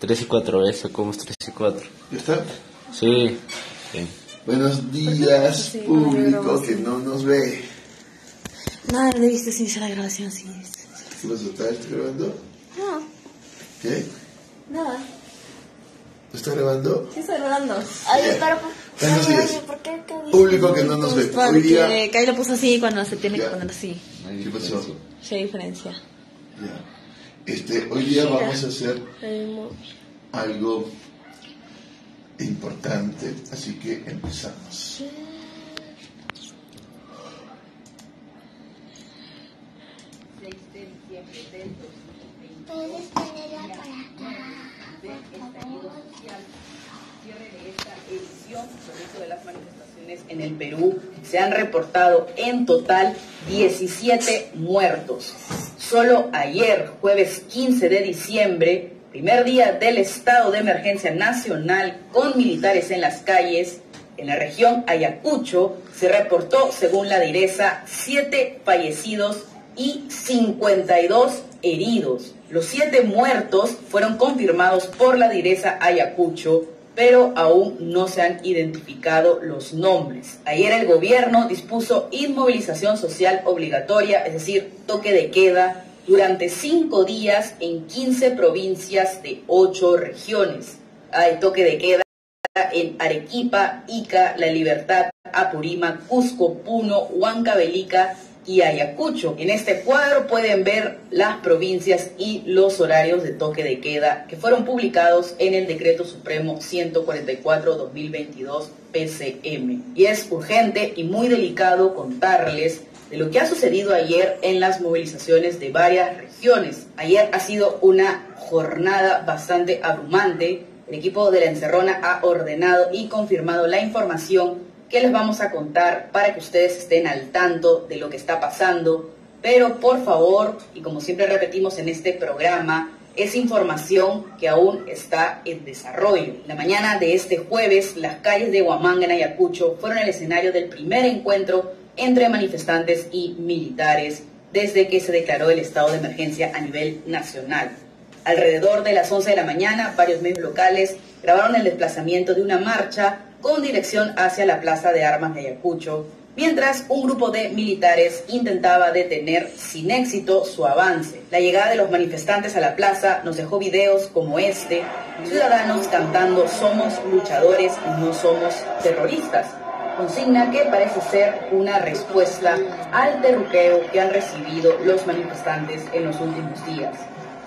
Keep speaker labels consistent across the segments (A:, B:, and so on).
A: 3 y 4, eso, como es 3 y 4.
B: ¿Ya está?
A: Sí. Sí.
B: Buenos días, público que no nos ve.
C: Nada, no debiste iniciar la grabación, sí.
B: ¿Qué pasó? ¿Estás grabando?
C: No,
B: ¿Qué?
C: nada.
B: ¿No está grabando?
C: Sí, estoy grabando.
B: Ay, buenos días.
C: ¿Por qué?
B: Público que no nos ve. Hoy día...
C: Que ahí lo puso así cuando se tiene que poner así.
B: ¿Qué pasó?
C: Sí, hay diferencia.
B: Ya. Hoy día vamos a hacer algo importante, así que empezamos.
D: ¿Puedes ponerla para acá, por favor?
E: Cierre de esta edición sobre esto de las manifestaciones en el Perú. Se han reportado en total 17 muertos. Solo ayer, jueves 15 de diciembre, primer día del estado de emergencia nacional con militares en las calles, en la región Ayacucho, se reportó, según la DIRESA, 7 fallecidos y 52 heridos. Los 7 muertos fueron confirmados por la DIRESA Ayacucho, pero aún no se han identificado los nombres. Ayer el gobierno dispuso inmovilización social obligatoria, es decir, toque de queda, durante 5 días en 15 provincias de 8 regiones. Hay toque de queda en Arequipa, Ica, La Libertad, Apurímac, Cusco, Puno, Huancavelica y Ayacucho. En este cuadro pueden ver las provincias y los horarios de toque de queda que fueron publicados en el Decreto Supremo 144/2022 PCM. Y es urgente y muy delicado contarles de lo que ha sucedido ayer en las movilizaciones de varias regiones. Ayer ha sido una jornada bastante abrumante. El equipo de La Encerrona ha ordenado y confirmado la información que les vamos a contar para que ustedes estén al tanto de lo que está pasando. Pero por favor, y como siempre repetimos en este programa, es información que aún está en desarrollo. La mañana de este jueves, las calles de Huamanga en Ayacucho fueron el escenario del primer encuentro entre manifestantes y militares desde que se declaró el estado de emergencia a nivel nacional. Alrededor de las 11 de la mañana, varios medios locales grabaron el desplazamiento de una marcha con dirección hacia la Plaza de Armas de Ayacucho, mientras un grupo de militares intentaba detener sin éxito su avance. La llegada de los manifestantes a la plaza nos dejó videos como este, ciudadanos cantando "Somos luchadores y no somos terroristas", consigna que parece ser una respuesta al derruqueo que han recibido los manifestantes en los últimos días.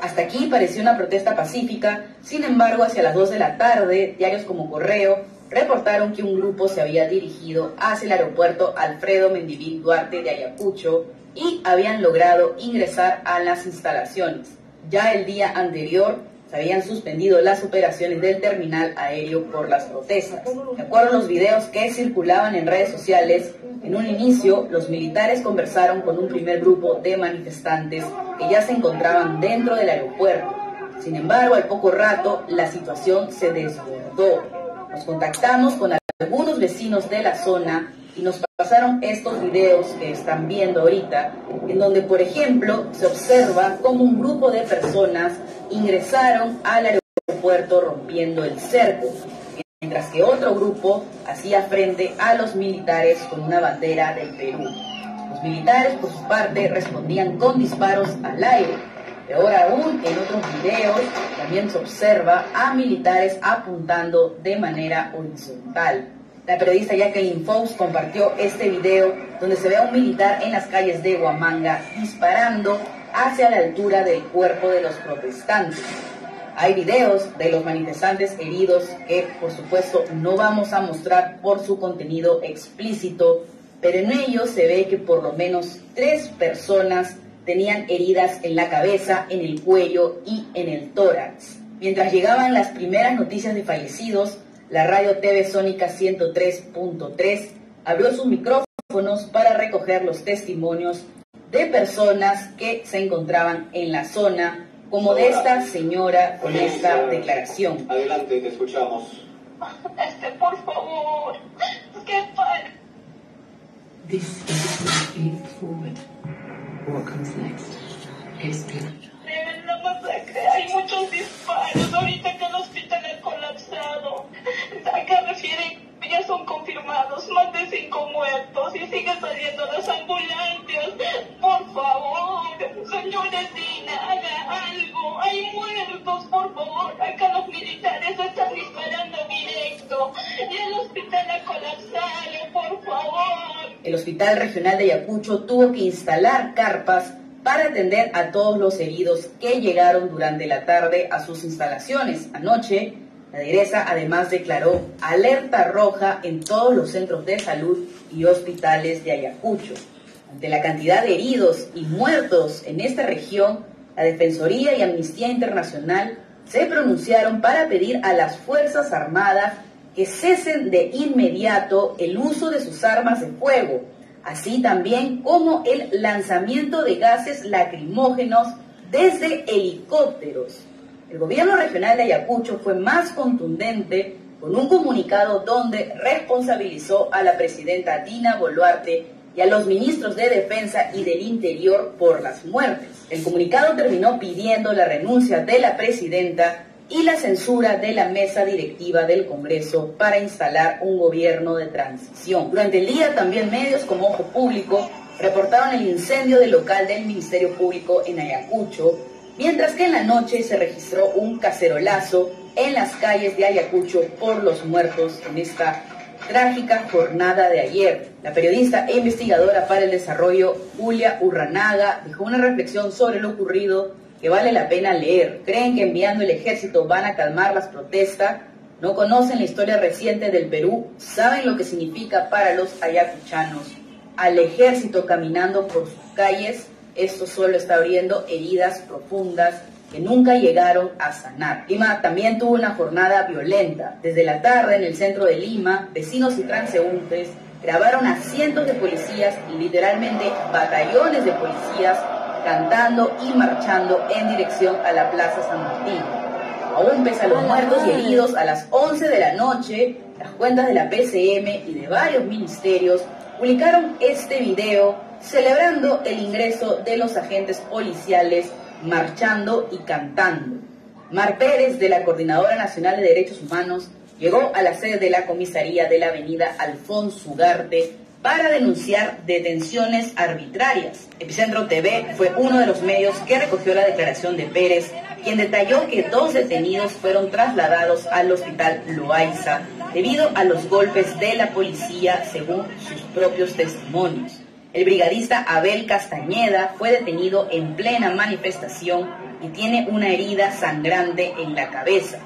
E: Hasta aquí pareció una protesta pacífica. Sin embargo, hacia las 2 de la tarde, diarios como Correo reportaron que un grupo se había dirigido hacia el aeropuerto Alfredo Mendivín Duarte de Ayacucho y habían logrado ingresar a las instalaciones. Ya el día anterior se habían suspendido las operaciones del terminal aéreo por las protestas. De acuerdo a los videos que circulaban en redes sociales, en un inicio los militares conversaron con un primer grupo de manifestantes que ya se encontraban dentro del aeropuerto. Sin embargo, al poco rato la situación se desbordó. Nos contactamos con algunos vecinos de la zona y nos pasaron estos videos que están viendo ahorita, en donde, por ejemplo, se observa cómo un grupo de personas ingresaron al aeropuerto rompiendo el cerco, mientras que otro grupo hacía frente a los militares con una bandera del Perú. Los militares, por su parte, respondían con disparos al aire. Peor aún, en otros videos también se observa a militares apuntando de manera horizontal. La periodista Jacqueline Fox compartió este video donde se ve a un militar en las calles de Huamanga disparando hacia la altura del cuerpo de los protestantes. Hay videos de los manifestantes heridos que, por supuesto, no vamos a mostrar por su contenido explícito, pero en ellos se ve que por lo menos 3 personas tenían heridas en la cabeza, en el cuello y en el tórax. Mientras llegaban las primeras noticias de fallecidos, la radio TV Sónica 103.3 abrió sus micrófonos para recoger los testimonios de personas que se encontraban en la zona, como de esta señora con esta declaración.
F: Adelante, te escuchamos.
D: Por favor, qué padre.
G: This is the path forward. What comes next is good.
D: Tremenda masacre, hay muchos disparos ahorita que
E: Hospital Regional de Ayacucho tuvo que instalar carpas para atender a todos los heridos que llegaron durante la tarde a sus instalaciones. Anoche, la DIGRESA además declaró alerta roja en todos los centros de salud y hospitales de Ayacucho. Ante la cantidad de heridos y muertos en esta región, la Defensoría y Amnistía Internacional se pronunciaron para pedir a las Fuerzas Armadas que cesen de inmediato el uso de sus armas de fuego, así también como el lanzamiento de gases lacrimógenos desde helicópteros. El gobierno regional de Ayacucho fue más contundente con un comunicado donde responsabilizó a la presidenta Dina Boluarte y a los ministros de Defensa y del Interior por las muertes. El comunicado terminó pidiendo la renuncia de la presidenta y la censura de la mesa directiva del Congreso para instalar un gobierno de transición. Durante el día también medios como Ojo Público reportaron el incendio del local del Ministerio Público en Ayacucho, mientras que en la noche se registró un cacerolazo en las calles de Ayacucho por los muertos en esta trágica jornada de ayer. La periodista e investigadora para el desarrollo Julia Urranaga dejó una reflexión sobre lo ocurrido que vale la pena leer. ¿Creen que enviando el ejército van a calmar las protestas? ¿No conocen la historia reciente del Perú? ¿Saben lo que significa para los ayacuchanos al ejército caminando por sus calles? Esto solo está abriendo heridas profundas que nunca llegaron a sanar. Lima también tuvo una jornada violenta. Desde la tarde en el centro de Lima, vecinos y transeúntes grabaron a cientos de policías, literalmente batallones de policías, cantando y marchando en dirección a la Plaza San Martín. Aún pese a los muertos y heridos, a las 11 de la noche, las cuentas de la PCM y de varios ministerios publicaron este video celebrando el ingreso de los agentes policiales marchando y cantando. Mar Pérez, de la Coordinadora Nacional de Derechos Humanos, llegó a la sede de la comisaría de la avenida Alfonso Ugarte para denunciar detenciones arbitrarias. Epicentro TV fue uno de los medios que recogió la declaración de Pérez, quien detalló que 2 detenidos fueron trasladados al hospital Loaiza debido a los golpes de la policía, según sus propios testimonios. El brigadista Abel Castañeda fue detenido en plena manifestación y tiene una herida sangrante en la cabeza.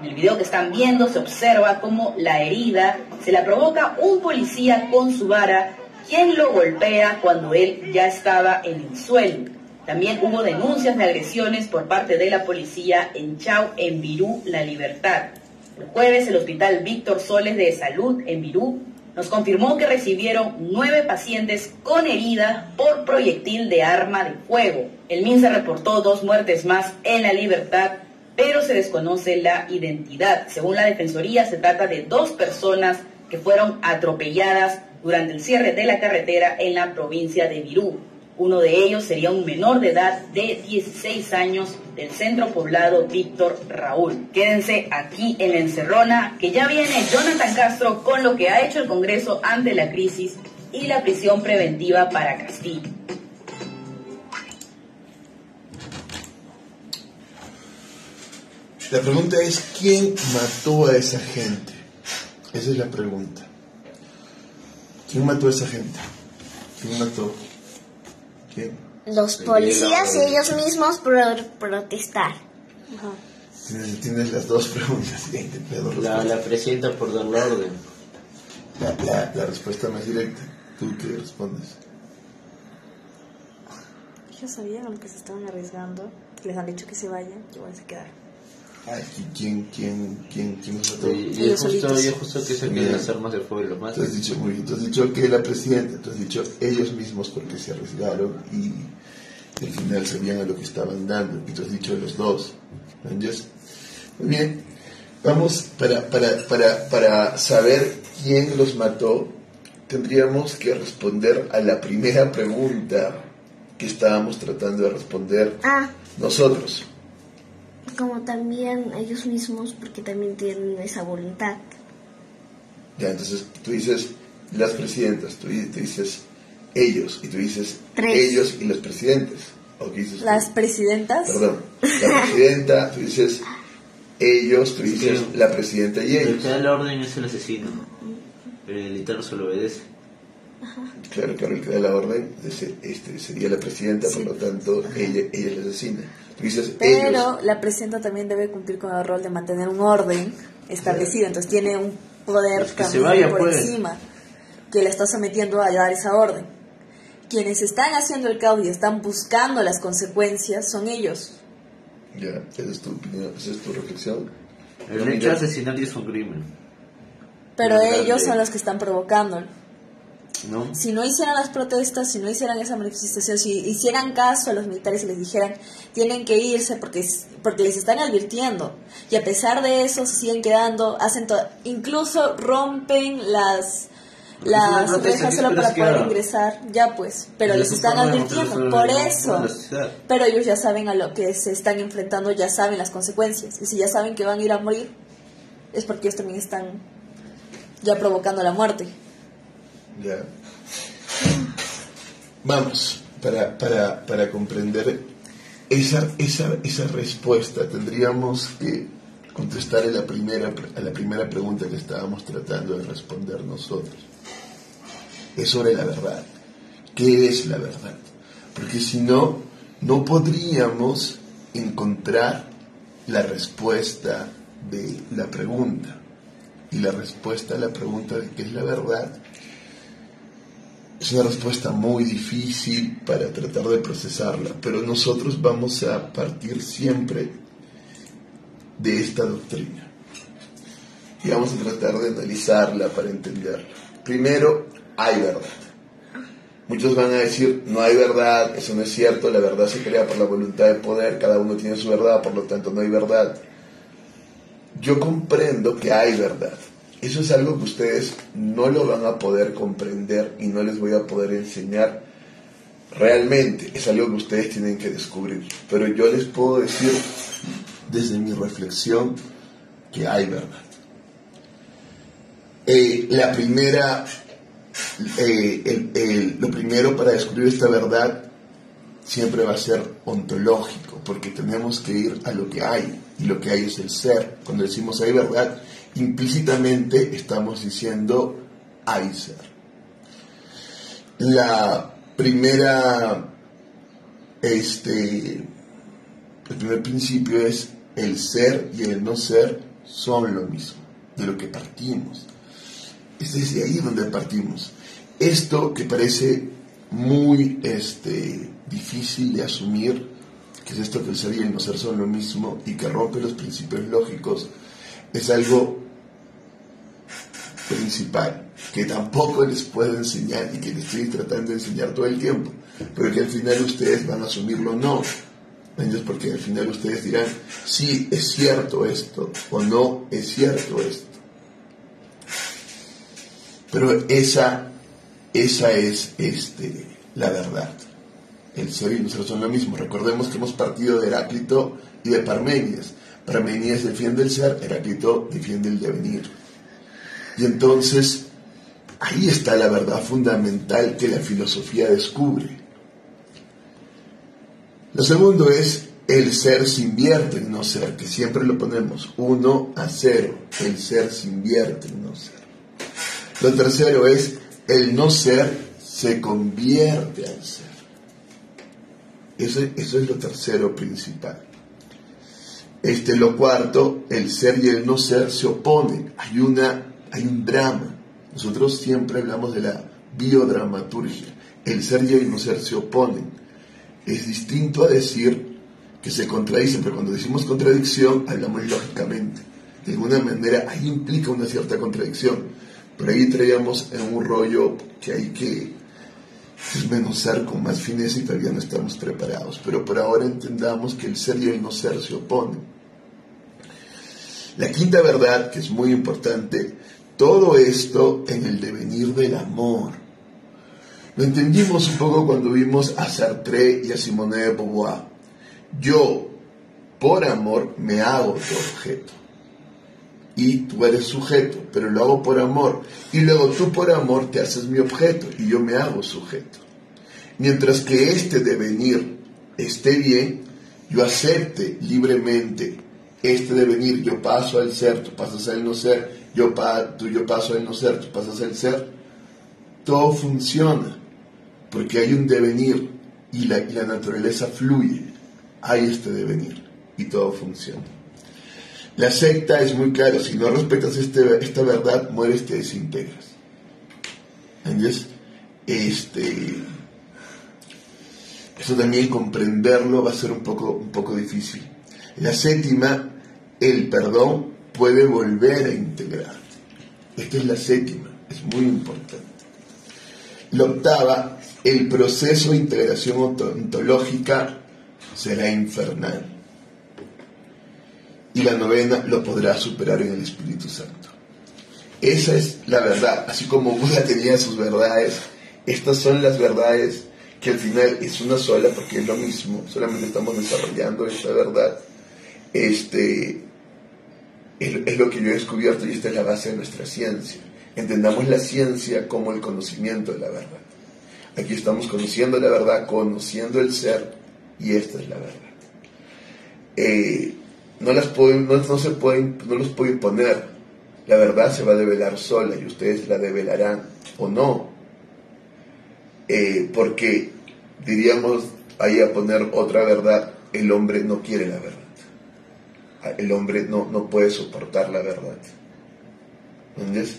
E: En el video que están viendo se observa cómo la herida se la provoca un policía con su vara, quien lo golpea cuando él ya estaba en el suelo. También hubo denuncias de agresiones por parte de la policía en Chau, en Virú, La Libertad. El jueves el Hospital Víctor Soles de Salud en Virú nos confirmó que recibieron 9 pacientes con heridas por proyectil de arma de fuego. El MINSA reportó 2 muertes más en La Libertad, pero se desconoce la identidad. Según la Defensoría, se trata de 2 personas que fueron atropelladas durante el cierre de la carretera en la provincia de Virú. Uno de ellos sería un menor de edad de 16 años del centro poblado Víctor Raúl. Quédense aquí en La Encerrona, que ya viene Jonathan Castro con lo que ha hecho el Congreso ante la crisis y la prisión preventiva para Castillo.
B: La pregunta es, ¿quién mató a esa gente? Esa es la pregunta. ¿Quién mató a esa gente? ¿Quién mató? ¿Quién?
D: Los policías y ellos mismos por protestar.
B: Tienes las 2 preguntas.
A: La presidenta por dar la orden.
B: La respuesta más directa. ¿Tú qué respondes?
C: Ellos sabían a lo que se estaban arriesgando. Les han dicho que se vayan, que van a quedar.
B: ¿Quién los mató?
A: Yo justo que saquen las armas de fuego y lo más.
B: Tú has dicho muy bien, tú has dicho que la presidenta, tú has dicho ellos mismos porque se arriesgaron y al final sabían a lo que estaban dando, y tú has dicho los 2. ¿Entiendes? Muy bien, vamos para saber quién los mató, tendríamos que responder a la primera pregunta que estábamos tratando de responder nosotros.
D: Como también ellos mismos, porque también tienen esa voluntad.
B: Ya, entonces tú dices las presidentas, tú dices ellos, y tú dices
D: 3.
B: ellos y los presidentes. ¿O qué dices
C: ¿Las
B: tú?
C: presidentas?
B: Perdón, la presidenta, tú dices ellos, tú dices la presidenta y
A: El
B: ellos.
A: que da la orden es el asesino, pero el militar solo obedece.
B: Claro, el que da la orden sería la presidenta,
C: Sí.
B: por lo tanto, ella la asesina. Tú dices,
C: Pero
B: ellos.
C: la presidenta también debe cumplir con el rol de mantener un orden establecido, entonces tiene un poder
A: Pues que se
C: también
A: vaya,
C: por
A: pues.
C: encima que le está sometiendo a dar esa orden. Quienes están haciendo el caos y están buscando las consecuencias son ellos.
B: Ya, esa es tu opinión, esa es tu reflexión.
A: El hecho de asesinato es un crimen,
C: Pero
A: Muy
C: ellos
A: grande.
C: son los que están provocándolo.
A: ¿no?
C: Si no hicieran las protestas, si no hicieran esa manifestación, si hicieran caso a los militares y les dijeran tienen que irse porque les están advirtiendo, y a pesar de eso se siguen quedando, incluso rompen las
A: Porque es una protesta,
C: rejas
A: ¿qué
C: solo para
A: esperas que
C: poder
A: haga?
C: ingresar, ya pues, pero
A: Es
C: les
A: una
C: están
A: forma de
C: advirtiendo,
A: mostrar
C: por
A: su
C: eso.
A: a la sociedad.
C: Pero ellos ya saben a lo que se están enfrentando, ya saben las consecuencias, y si ya saben que van a ir a morir, es porque ellos también están ya provocando la muerte.
B: Ya. Vamos, para comprender esa respuesta tendríamos que contestar a la primera pregunta que estábamos tratando de responder nosotros. Es sobre la verdad. ¿Qué es la verdad? Porque si no, no podríamos encontrar la respuesta de la pregunta. Y la respuesta a la pregunta de qué es la verdad es una respuesta muy difícil para tratar de procesarla, pero nosotros vamos a partir siempre de esta doctrina y vamos a tratar de analizarla para entenderla. Primero, hay verdad. Muchos van a decir, no hay verdad, eso no es cierto, la verdad se crea por la voluntad de poder, cada uno tiene su verdad, por lo tanto no hay verdad. Yo comprendo que hay verdad. Eso es algo que ustedes no lo van a poder comprender y no les voy a poder enseñar realmente. Es algo que ustedes tienen que descubrir. Pero yo les puedo decir, desde mi reflexión, que hay verdad. Lo primero para descubrir esta verdad siempre va a ser ontológico, porque tenemos que ir a lo que hay, y lo que hay es el ser. Cuando decimos hay verdad, implícitamente estamos diciendo hay ser. El primer principio es el ser y el no ser son lo mismo, de lo que partimos. Es desde ahí donde partimos. Esto que parece muy difícil de asumir, que es esto que el ser y el no ser son lo mismo y que rompe los principios lógicos, es algo principal, que tampoco les puedo enseñar y que les estoy tratando de enseñar todo el tiempo, pero que al final ustedes van a asumirlo o no. Entonces, porque al final ustedes dirán, sí, es cierto esto, o no es cierto esto. Pero esa es la verdad. El ser y el no ser son lo mismo. Recordemos que hemos partido de Heráclito y de Parménides. Parménides defiende el ser, Heráclito defiende el devenir. Y entonces, ahí está la verdad fundamental que la filosofía descubre. Lo segundo es el ser se invierte en no ser, que siempre lo ponemos 1-0. El ser se invierte en no ser. Lo tercero es el no ser se convierte al ser. Eso es lo tercero principal. Lo cuarto, el ser y el no ser se oponen. Hay un drama. Nosotros siempre hablamos de la biodramaturgia. El ser y el no ser se oponen. Es distinto a decir que se contradicen, pero cuando decimos contradicción hablamos lógicamente. De alguna manera ahí implica una cierta contradicción. Pero ahí traíamos en un rollo que hay que desmenuzar con más fineza y todavía no estamos preparados. Pero por ahora entendamos que el ser y el no ser se oponen. La quinta verdad, que es muy importante, todo esto en el devenir del amor. Lo entendimos un poco cuando vimos a Sartre y a Simone de Beauvoir. Yo, por amor, me hago tu objeto. Y tú eres sujeto, pero lo hago por amor. Y luego tú por amor te haces mi objeto y yo me hago sujeto. Mientras que este devenir esté bien, yo acepte libremente este devenir, yo paso al ser, tú pasas al no ser, yo paso al no ser, tú pasas al ser, todo funciona, porque hay un devenir y la naturaleza fluye, hay este devenir y todo funciona. La secta es muy clara, si no respetas esta verdad, mueres, te desintegras. ¿Entiendes? Eso también comprenderlo va a ser un poco difícil. La séptima, el perdón puede volver a integrar. Esta es la séptima, es muy importante. La octava, el proceso de integración ontológica será infernal. Y la novena lo podrá superar en el Espíritu Santo. Esa es la verdad. Así como Buda tenía sus verdades, estas son las verdades que al final es una sola, porque es lo mismo, solamente estamos desarrollando esta verdad. Es lo que yo he descubierto y esta es la base de nuestra ciencia. Entendamos la ciencia como el conocimiento de la verdad. Aquí estamos conociendo la verdad, conociendo el ser, y esta es la verdad. No los puedo imponer. La verdad se va a develar sola y ustedes la develarán o no. Porque diríamos ahí a poner otra verdad, el hombre no quiere la verdad. El hombre no puede soportar la verdad. ¿Entiendes?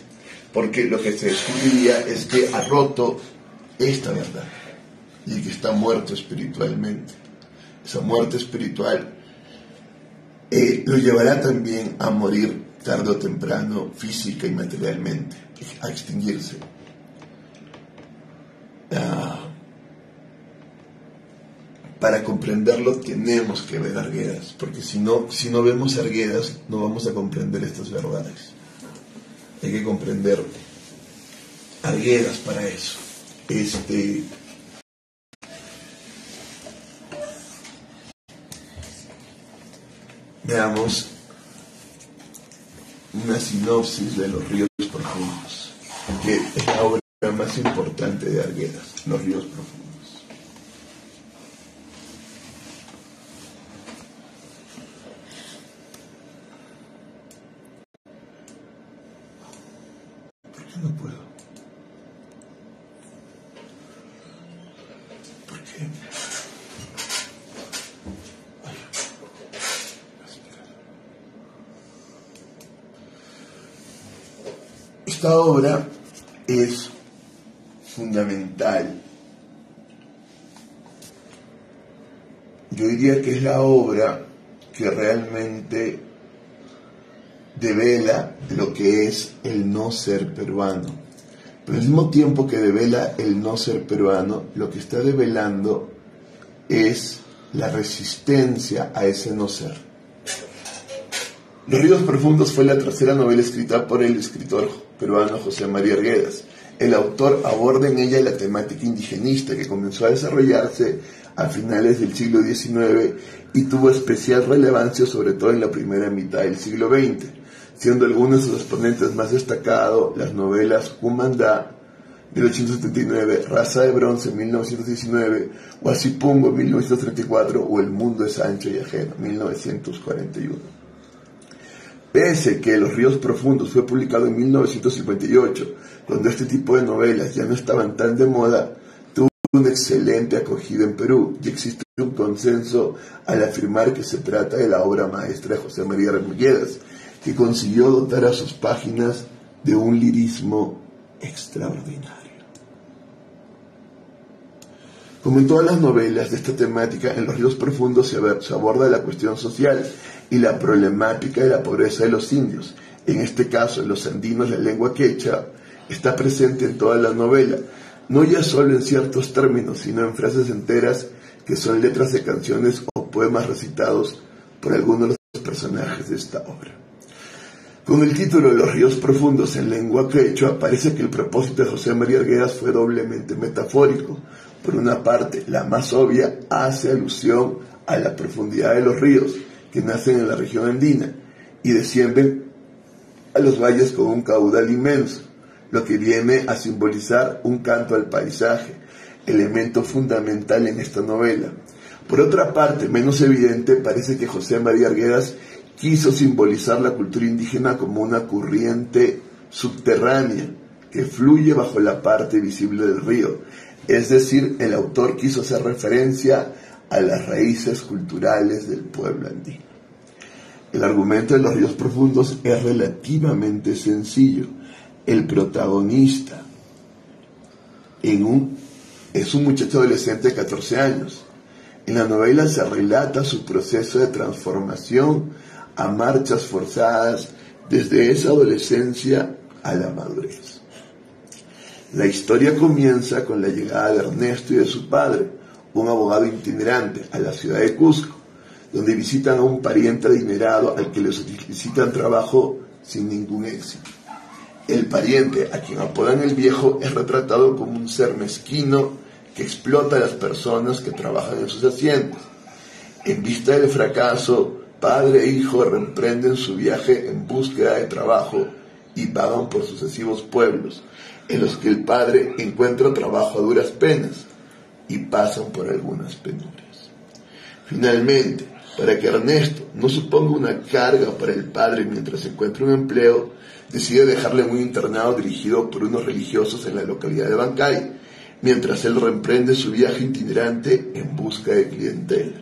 B: Porque lo que se descubriría es que ha roto esta verdad y que está muerto espiritualmente. Esa muerte espiritual lo llevará también a morir tarde o temprano, física y materialmente, a extinguirse. Para comprenderlo tenemos que ver Arguedas, porque si no vemos Arguedas no vamos a comprender estas verdades. Hay que comprender Arguedas para eso. Veamos una sinopsis de Los ríos profundos, que es la obra más importante de Arguedas, Los ríos profundos. ¿Por qué no puedo? ¿Por qué? Esta obra es fundamental. Yo diría que es la obra que realmente devela lo que es el no ser peruano. Pero al mismo tiempo que devela el no ser peruano, lo que está develando es la resistencia a ese no ser. Los ríos profundos fue la tercera novela escrita por el escritor peruano José María Arguedas. El autor aborda en ella la temática indigenista que comenzó a desarrollarse a finales del siglo XIX y tuvo especial relevancia sobre todo en la primera mitad del siglo XX, siendo algunos de sus exponentes más destacados las novelas Cumandá, 1879, Raza de Bronce, 1919, Huasipungo, 1934, o El mundo es ancho y ajeno, 1941. Pese que Los ríos profundos fue publicado en 1958, cuando este tipo de novelas ya no estaban tan de moda, tuvo una excelente acogida en Perú y existe un consenso al afirmar que se trata de la obra maestra de José María Arguedas, que consiguió dotar a sus páginas de un lirismo extraordinario. Como en todas las novelas de esta temática, en Los ríos profundos se aborda la cuestión social y la problemática de la pobreza de los indios. En este caso, en los andinos, la lengua quechua está presente en toda la novela, no ya solo en ciertos términos, sino en frases enteras que son letras de canciones o poemas recitados por algunos de los personajes de esta obra. Con el título Los ríos profundos en lengua quechua, parece que el propósito de José María Arguedas fue doblemente metafórico. Por una parte, la más obvia, hace alusión a la profundidad de los ríos que nacen en la región andina y descienden a los valles con un caudal inmenso, lo que viene a simbolizar un canto al paisaje, elemento fundamental en esta novela. Por otra parte, menos evidente, parece que José María Arguedas quiso simbolizar la cultura indígena como una corriente subterránea que fluye bajo la parte visible del río. Es decir, el autor quiso hacer referencia a las raíces culturales del pueblo andino. El argumento de los ríos profundos es relativamente sencillo. El protagonista es un muchacho adolescente de 14 años. En la novela se relata su proceso de transformación a marchas forzadas desde esa adolescencia a la madurez. La historia comienza con la llegada de Ernesto y de su padre, un abogado itinerante, a la ciudad de Cusco, donde visitan a un pariente adinerado al que les solicitan trabajo sin ningún éxito. El pariente, a quien apodan el viejo, es retratado como un ser mezquino que explota a las personas que trabajan en sus haciendas. En vista del fracaso, padre e hijo reemprenden su viaje en búsqueda de trabajo y vagan por sucesivos pueblos, en los que el padre encuentra trabajo a duras penas y pasan por algunas penurias. Finalmente, para que Ernesto no suponga una carga para el padre mientras encuentra un empleo, decide dejarle en un internado dirigido por unos religiosos en la localidad de Bancay, mientras él reemprende su viaje itinerante en busca de clientela.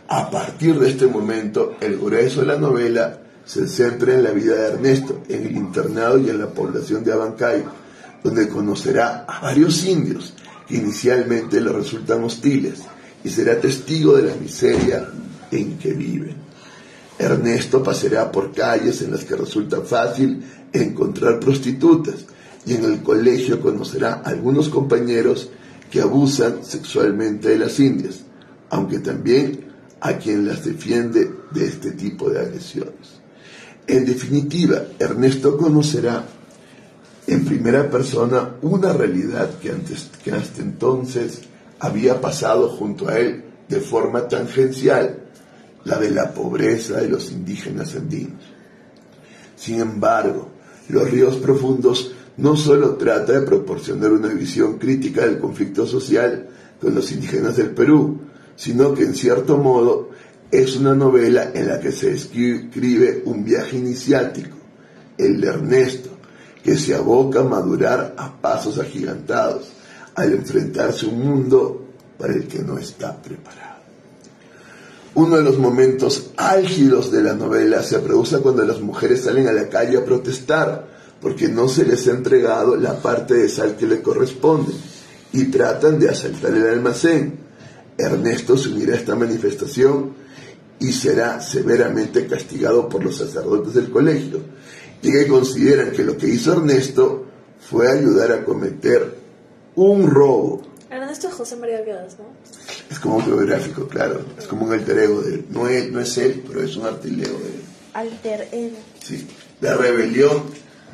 B: A partir de este momento, el grueso de la novela se centra en la vida de Ernesto, en el internado y en la población de Abancay, donde conocerá a varios indios que inicialmente le resultan hostiles y será testigo de la miseria en que viven. Ernesto paseará por calles en las que resulta fácil encontrar prostitutas y en el colegio conocerá a algunos compañeros que abusan sexualmente de las indias, aunque también a quien las defiende de este tipo de agresiones. En definitiva, Ernesto conocerá en primera persona una realidad que hasta entonces había pasado junto a él de forma tangencial, la de la pobreza de los indígenas andinos. Sin embargo, Los ríos profundos no solo trata de proporcionar una visión crítica del conflicto social con los indígenas del Perú, sino que en cierto modo es una novela en la que se describe un viaje iniciático, el de Ernesto, que se aboca a madurar a pasos agigantados al enfrentarse a un mundo para el que no está preparado. Uno de los momentos álgidos de la novela se produce cuando las mujeres salen a la calle a protestar porque no se les ha entregado la parte de sal que le corresponde y tratan de asaltar el almacén. Ernesto se unirá a esta manifestación y será severamente castigado por los sacerdotes del colegio, y que consideran que lo que hizo Ernesto fue ayudar a cometer un robo.
C: Ernesto es José María Quedas, ¿no?
B: Es como autobiográfico, claro. Es como un alter ego de él. No es él, pero es un alter ego de él.
D: Alter ego.
B: Sí. La rebelión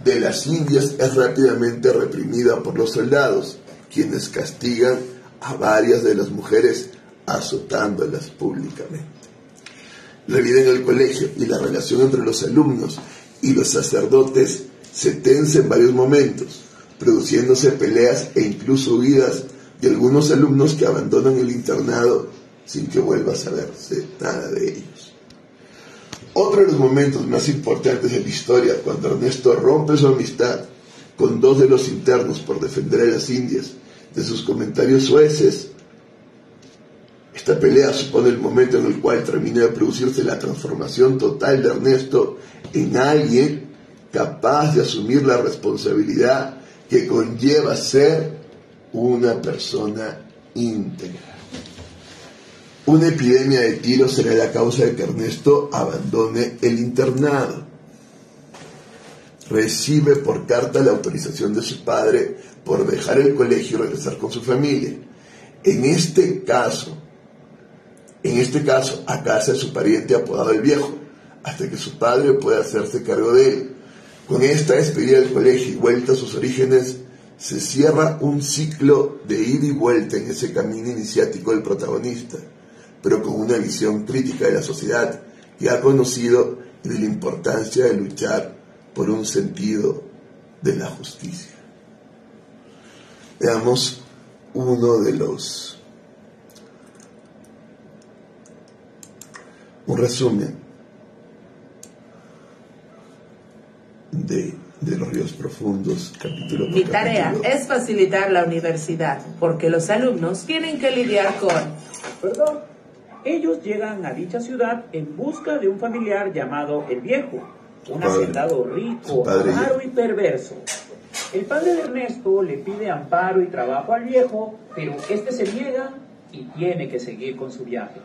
B: de las Indias es rápidamente reprimida por los soldados, quienes castigan a varias de las mujeres azotándolas públicamente. La vida en el colegio y la relación entre los alumnos y los sacerdotes se tensa en varios momentos, produciéndose peleas e incluso huidas de algunos alumnos que abandonan el internado sin que vuelva a saberse nada de ellos. Otro de los momentos más importantes de la historia, cuando Ernesto rompe su amistad con dos de los internos por defender a las Indias de sus comentarios soeces. Esta pelea supone el momento en el cual termina de producirse la transformación total de Ernesto en alguien capaz de asumir la responsabilidad que conlleva ser una persona íntegra. Una epidemia de tiros será la causa de que Ernesto abandone el internado. Recibe por carta la autorización de su padre por dejar el colegio y regresar con su familia. En este caso, a casa de su pariente apodado el Viejo, hasta que su padre pueda hacerse cargo de él. Con esta despedida del colegio y vuelta a sus orígenes, se cierra un ciclo de ida y vuelta en ese camino iniciático del protagonista, pero con una visión crítica de la sociedad que ha conocido y de la importancia de luchar por un sentido de la justicia. Veamos un resumen de de los ríos profundos, capítulo por
F: Mi tarea
B: capítulo.
F: es facilitar la universidad, porque los alumnos tienen que lidiar con...
H: Perdón. Ellos llegan a dicha ciudad en busca de un familiar llamado el Viejo, un
B: Padre.
H: hacendado rico,
B: Su padre.
H: avaro y perverso. El padre de Ernesto le pide amparo y trabajo al Viejo, pero este se niega y tiene que seguir con su viaje.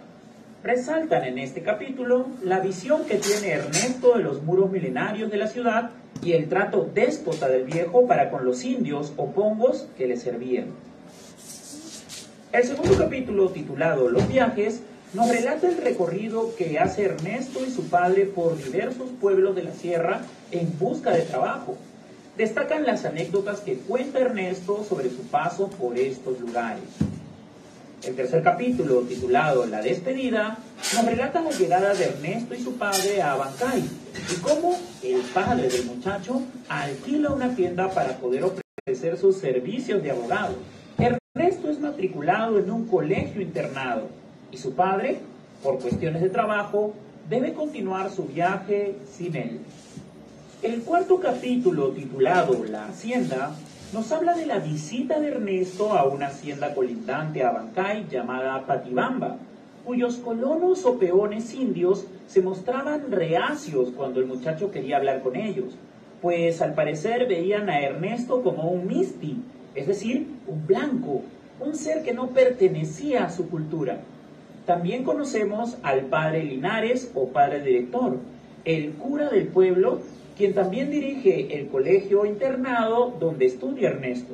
H: Resaltan en este capítulo la visión que tiene Ernesto de los muros milenarios de la ciudad y el trato déspota del Viejo para con los indios o pongos que le servían. El segundo capítulo, titulado Los viajes, nos relata el recorrido que hace Ernesto y su padre por diversos pueblos de la sierra en busca de trabajo. Destacan las anécdotas que cuenta Ernesto sobre su paso por estos lugares. El tercer capítulo, titulado La despedida, nos relata la llegada de Ernesto y su padre a Abancay y cómo el padre del muchacho alquila una tienda para poder ofrecer sus servicios de abogado. Ernesto es matriculado en un colegio internado y su padre, por cuestiones de trabajo, debe continuar su viaje sin él. El cuarto capítulo, titulado La Hacienda, nos habla de la visita de Ernesto a una hacienda colindante a Abancay llamada Patibamba, cuyos colonos o peones indios se mostraban reacios cuando el muchacho quería hablar con ellos, pues al parecer veían a Ernesto como un misti, es decir, un blanco, un ser que no pertenecía a su cultura. También conocemos al padre Linares o padre director, el cura del pueblo, quien también dirige el colegio internado donde estudia Ernesto.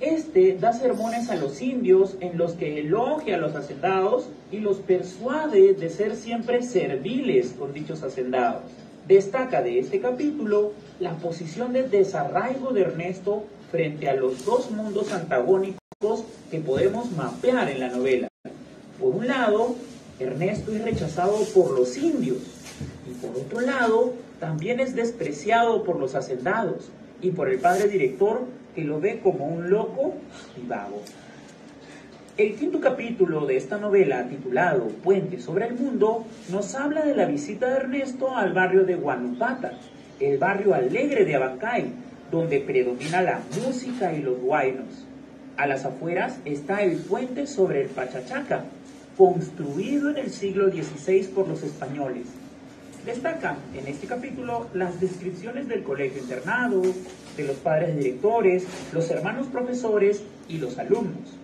H: Este da sermones a los indios en los que elogia a los hacendados y los persuade de ser siempre serviles con dichos hacendados. Destaca de este capítulo la posición de desarraigo de Ernesto frente a los dos mundos antagónicos que podemos mapear en la novela. Por un lado, Ernesto es rechazado por los indios y por otro lado, también es despreciado por los hacendados y por el padre director, que lo ve como un loco y vago. El quinto capítulo de esta novela, titulado Puente sobre el Mundo, nos habla de la visita de Ernesto al barrio de Guanupata, el barrio alegre de Abancay, donde predomina la música y los huaynos. A las afueras está el puente sobre el Pachachaca, construido en el siglo XVI por los españoles. Destacan en este capítulo las descripciones del colegio internado, de los padres directores, los hermanos profesores y los alumnos.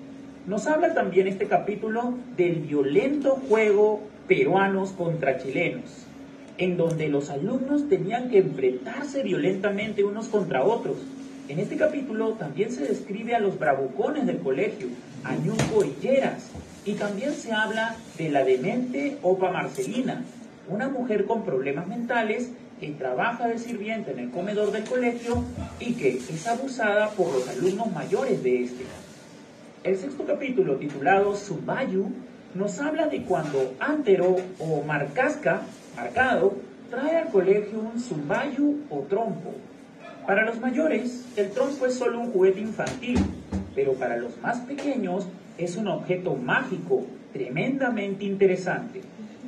H: Nos habla también este capítulo del violento juego peruanos contra chilenos, en donde los alumnos tenían que enfrentarse violentamente unos contra otros. En este capítulo también se describe a los bravucones del colegio, a Ñuco y Lleras, y también se habla de la demente Opa Marcelina, una mujer con problemas mentales que trabaja de sirviente en el comedor del colegio y que es abusada por los alumnos mayores de este. El sexto capítulo, titulado Zumbayu, nos habla de cuando Antero o Marcado, trae al colegio un zumbayu o trompo. Para los mayores, el trompo es solo un juguete infantil, pero para los más pequeños es un objeto mágico, tremendamente interesante.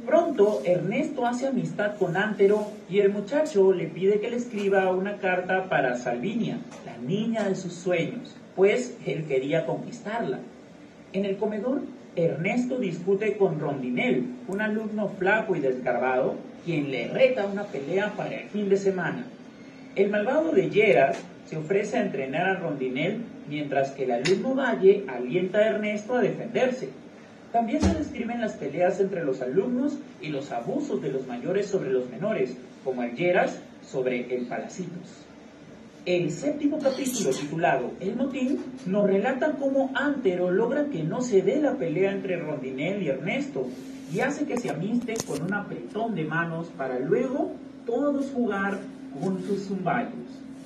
H: Pronto, Ernesto hace amistad con Antero y el muchacho le pide que le escriba una carta para Salvinia, la niña de sus sueños, pues él quería conquistarla. En el comedor, Ernesto discute con Rondinel, un alumno flaco y desgarbado, quien le reta una pelea para el fin de semana. El malvado de Lleras se ofrece a entrenar a Rondinel, mientras que el alumno Valle alienta a Ernesto a defenderse. También se describen las peleas entre los alumnos y los abusos de los mayores sobre los menores, como el Lleras sobre el Palacitos. El séptimo capítulo, titulado El Motín, nos relata cómo Antero logra que no se dé la pelea entre Rondinel y Ernesto y hace que se amisten con un apretón de manos para luego todos jugar con sus zumbayos.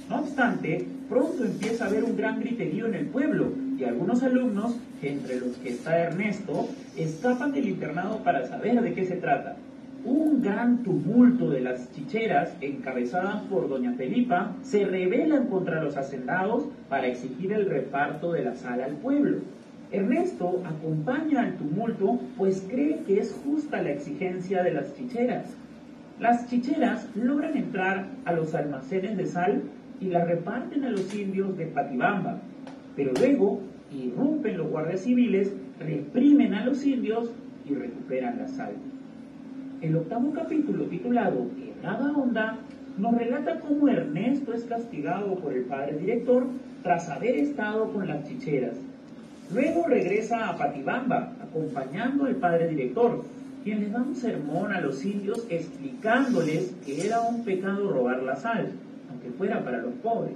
H: No obstante, pronto empieza a haber un gran griterío en el pueblo y algunos alumnos, entre los que está Ernesto, escapan del internado para saber de qué se trata. Un gran tumulto de las chicheras, encabezadas por doña Felipa, se rebelan contra los hacendados para exigir el reparto de la sala al pueblo. Ernesto acompaña al tumulto, pues cree que es justa la exigencia de las chicheras. Las chicheras logran entrar a los almacenes de sal y las reparten a los indios de Patibamba, pero luego irrumpen los guardias civiles, reprimen a los indios y recuperan la sal. El octavo capítulo, titulado Quebrada Honda, nos relata cómo Ernesto es castigado por el padre director tras haber estado con las chicheras. Luego regresa a Patibamba, acompañando al padre director, quien les da un sermón a los indios explicándoles que era un pecado robar la sal, aunque fuera para los pobres.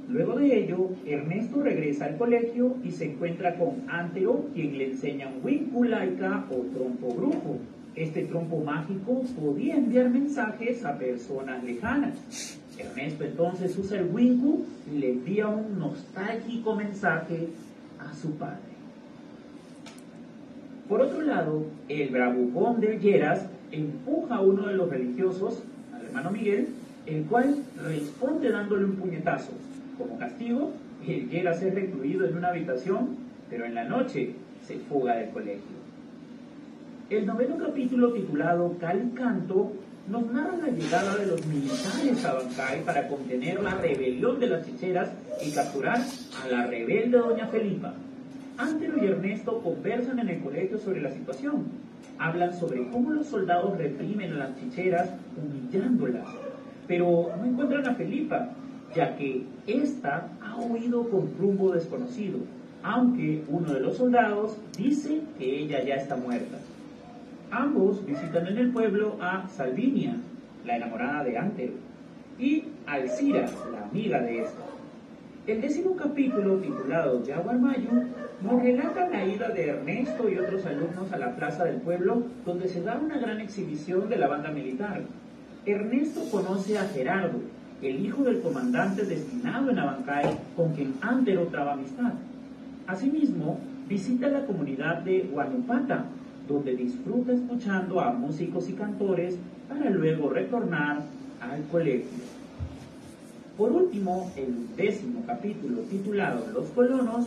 H: Luego de ello, Ernesto regresa al colegio y se encuentra con Antero, quien le enseña un Winku Laika o trompo brujo. Este trompo mágico podía enviar mensajes a personas lejanas. Ernesto entonces usa el Winku y le envía un nostálgico mensaje a su padre. Por otro lado, el bravucón de Lleras empuja a uno de los religiosos, al hermano Miguel, el cual responde dándole un puñetazo. Como castigo, el Lleras es recluido en una habitación, pero en la noche se fuga del colegio. El noveno capítulo, titulado Cal y Canto, nos narra la llegada de los militares a Abancay para contener la rebelión de las chicheras y capturar a la rebelde doña Felipa. Antero y Ernesto conversan en el colegio sobre la situación. Hablan sobre cómo los soldados reprimen a las chicheras humillándolas, pero no encuentran a Felipa, ya que ésta ha huido con rumbo desconocido, aunque uno de los soldados dice que ella ya está muerta. Ambos visitan en el pueblo a Salvinia, la enamorada de Antero, y Alcira, la amiga de esta. El 10º capítulo, titulado Yaguarmayu, nos relata la ida de Ernesto y otros alumnos a la plaza del pueblo, donde se da una gran exhibición de la banda militar. Ernesto conoce a Gerardo, el hijo del comandante destinado en Abancay, con quien Antero traba amistad. Asimismo, visita la comunidad de Guanupata, donde disfruta escuchando a músicos y cantores para luego retornar al colegio. Por último, el 10º capítulo, titulado Los Colonos,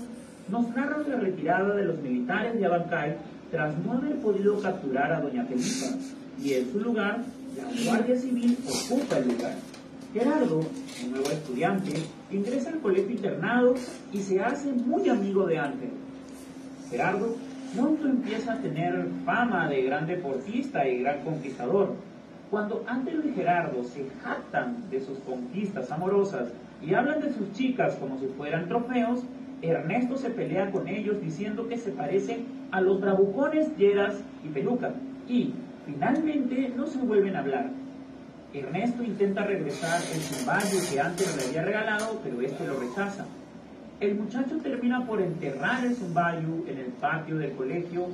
H: nos narra la retirada de los militares de Abancay tras no haber podido capturar a doña Felipa, y en su lugar, la Guardia Civil ocupa el lugar. Gerardo, un nuevo estudiante, ingresa al colegio internado y se hace muy amigo de Ángel. Gerardo pronto empieza a tener fama de gran deportista y gran conquistador. Cuando Ángel y Gerardo se jactan de sus conquistas amorosas y hablan de sus chicas como si fueran trofeos, Ernesto se pelea con ellos diciendo que se parecen a los bravucones Lleras y Peluca, y finalmente no se vuelven a hablar. Ernesto intenta regresar el zumbayo que antes le había regalado, pero este lo rechaza. El muchacho termina por enterrar el zumbayo en el patio del colegio,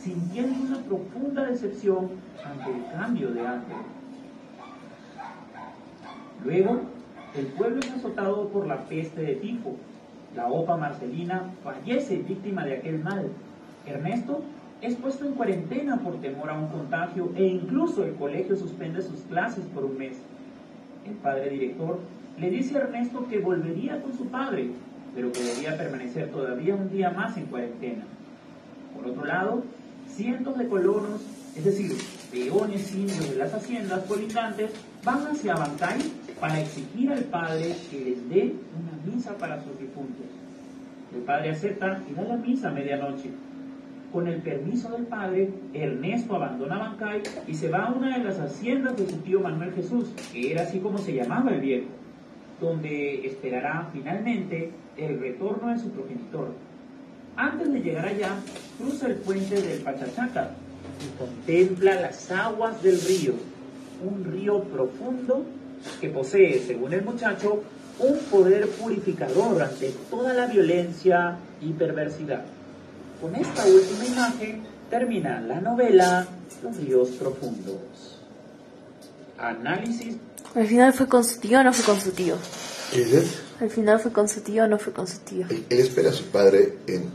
H: sintiendo una profunda decepción ante el cambio de Ángel. Luego, el pueblo es azotado por la peste de tifo. La opa Marcelina fallece víctima de aquel mal. Ernesto es puesto en cuarentena por temor a un contagio e incluso el colegio suspende sus clases por un mes. El padre director le dice a Ernesto que volvería con su padre, pero que debía permanecer todavía un día más en cuarentena. Por otro lado, cientos de colonos, es decir, peones indios de las haciendas colindantes, van hacia Abancay para exigir al padre que les dé una misa para sus difuntos. El padre acepta y da la misa a medianoche. Con el permiso del padre, Ernesto abandona Abancay y se va a una de las haciendas de su tío Manuel Jesús, que era así como se llamaba el viejo, donde esperará finalmente el retorno de su progenitor. Antes de llegar allá, cruza el puente del Pachachaca y contempla las aguas del río, un río profundo que posee, según el muchacho, un poder purificador ante toda la violencia y perversidad. Con esta última imagen termina la novela Los ríos profundos. Análisis.
C: ¿Al final fue con su tío o no fue con su tío?
B: ¿Qué es?
C: ¿Al final fue con su tío o no fue con su tío?
B: Él espera a su padre en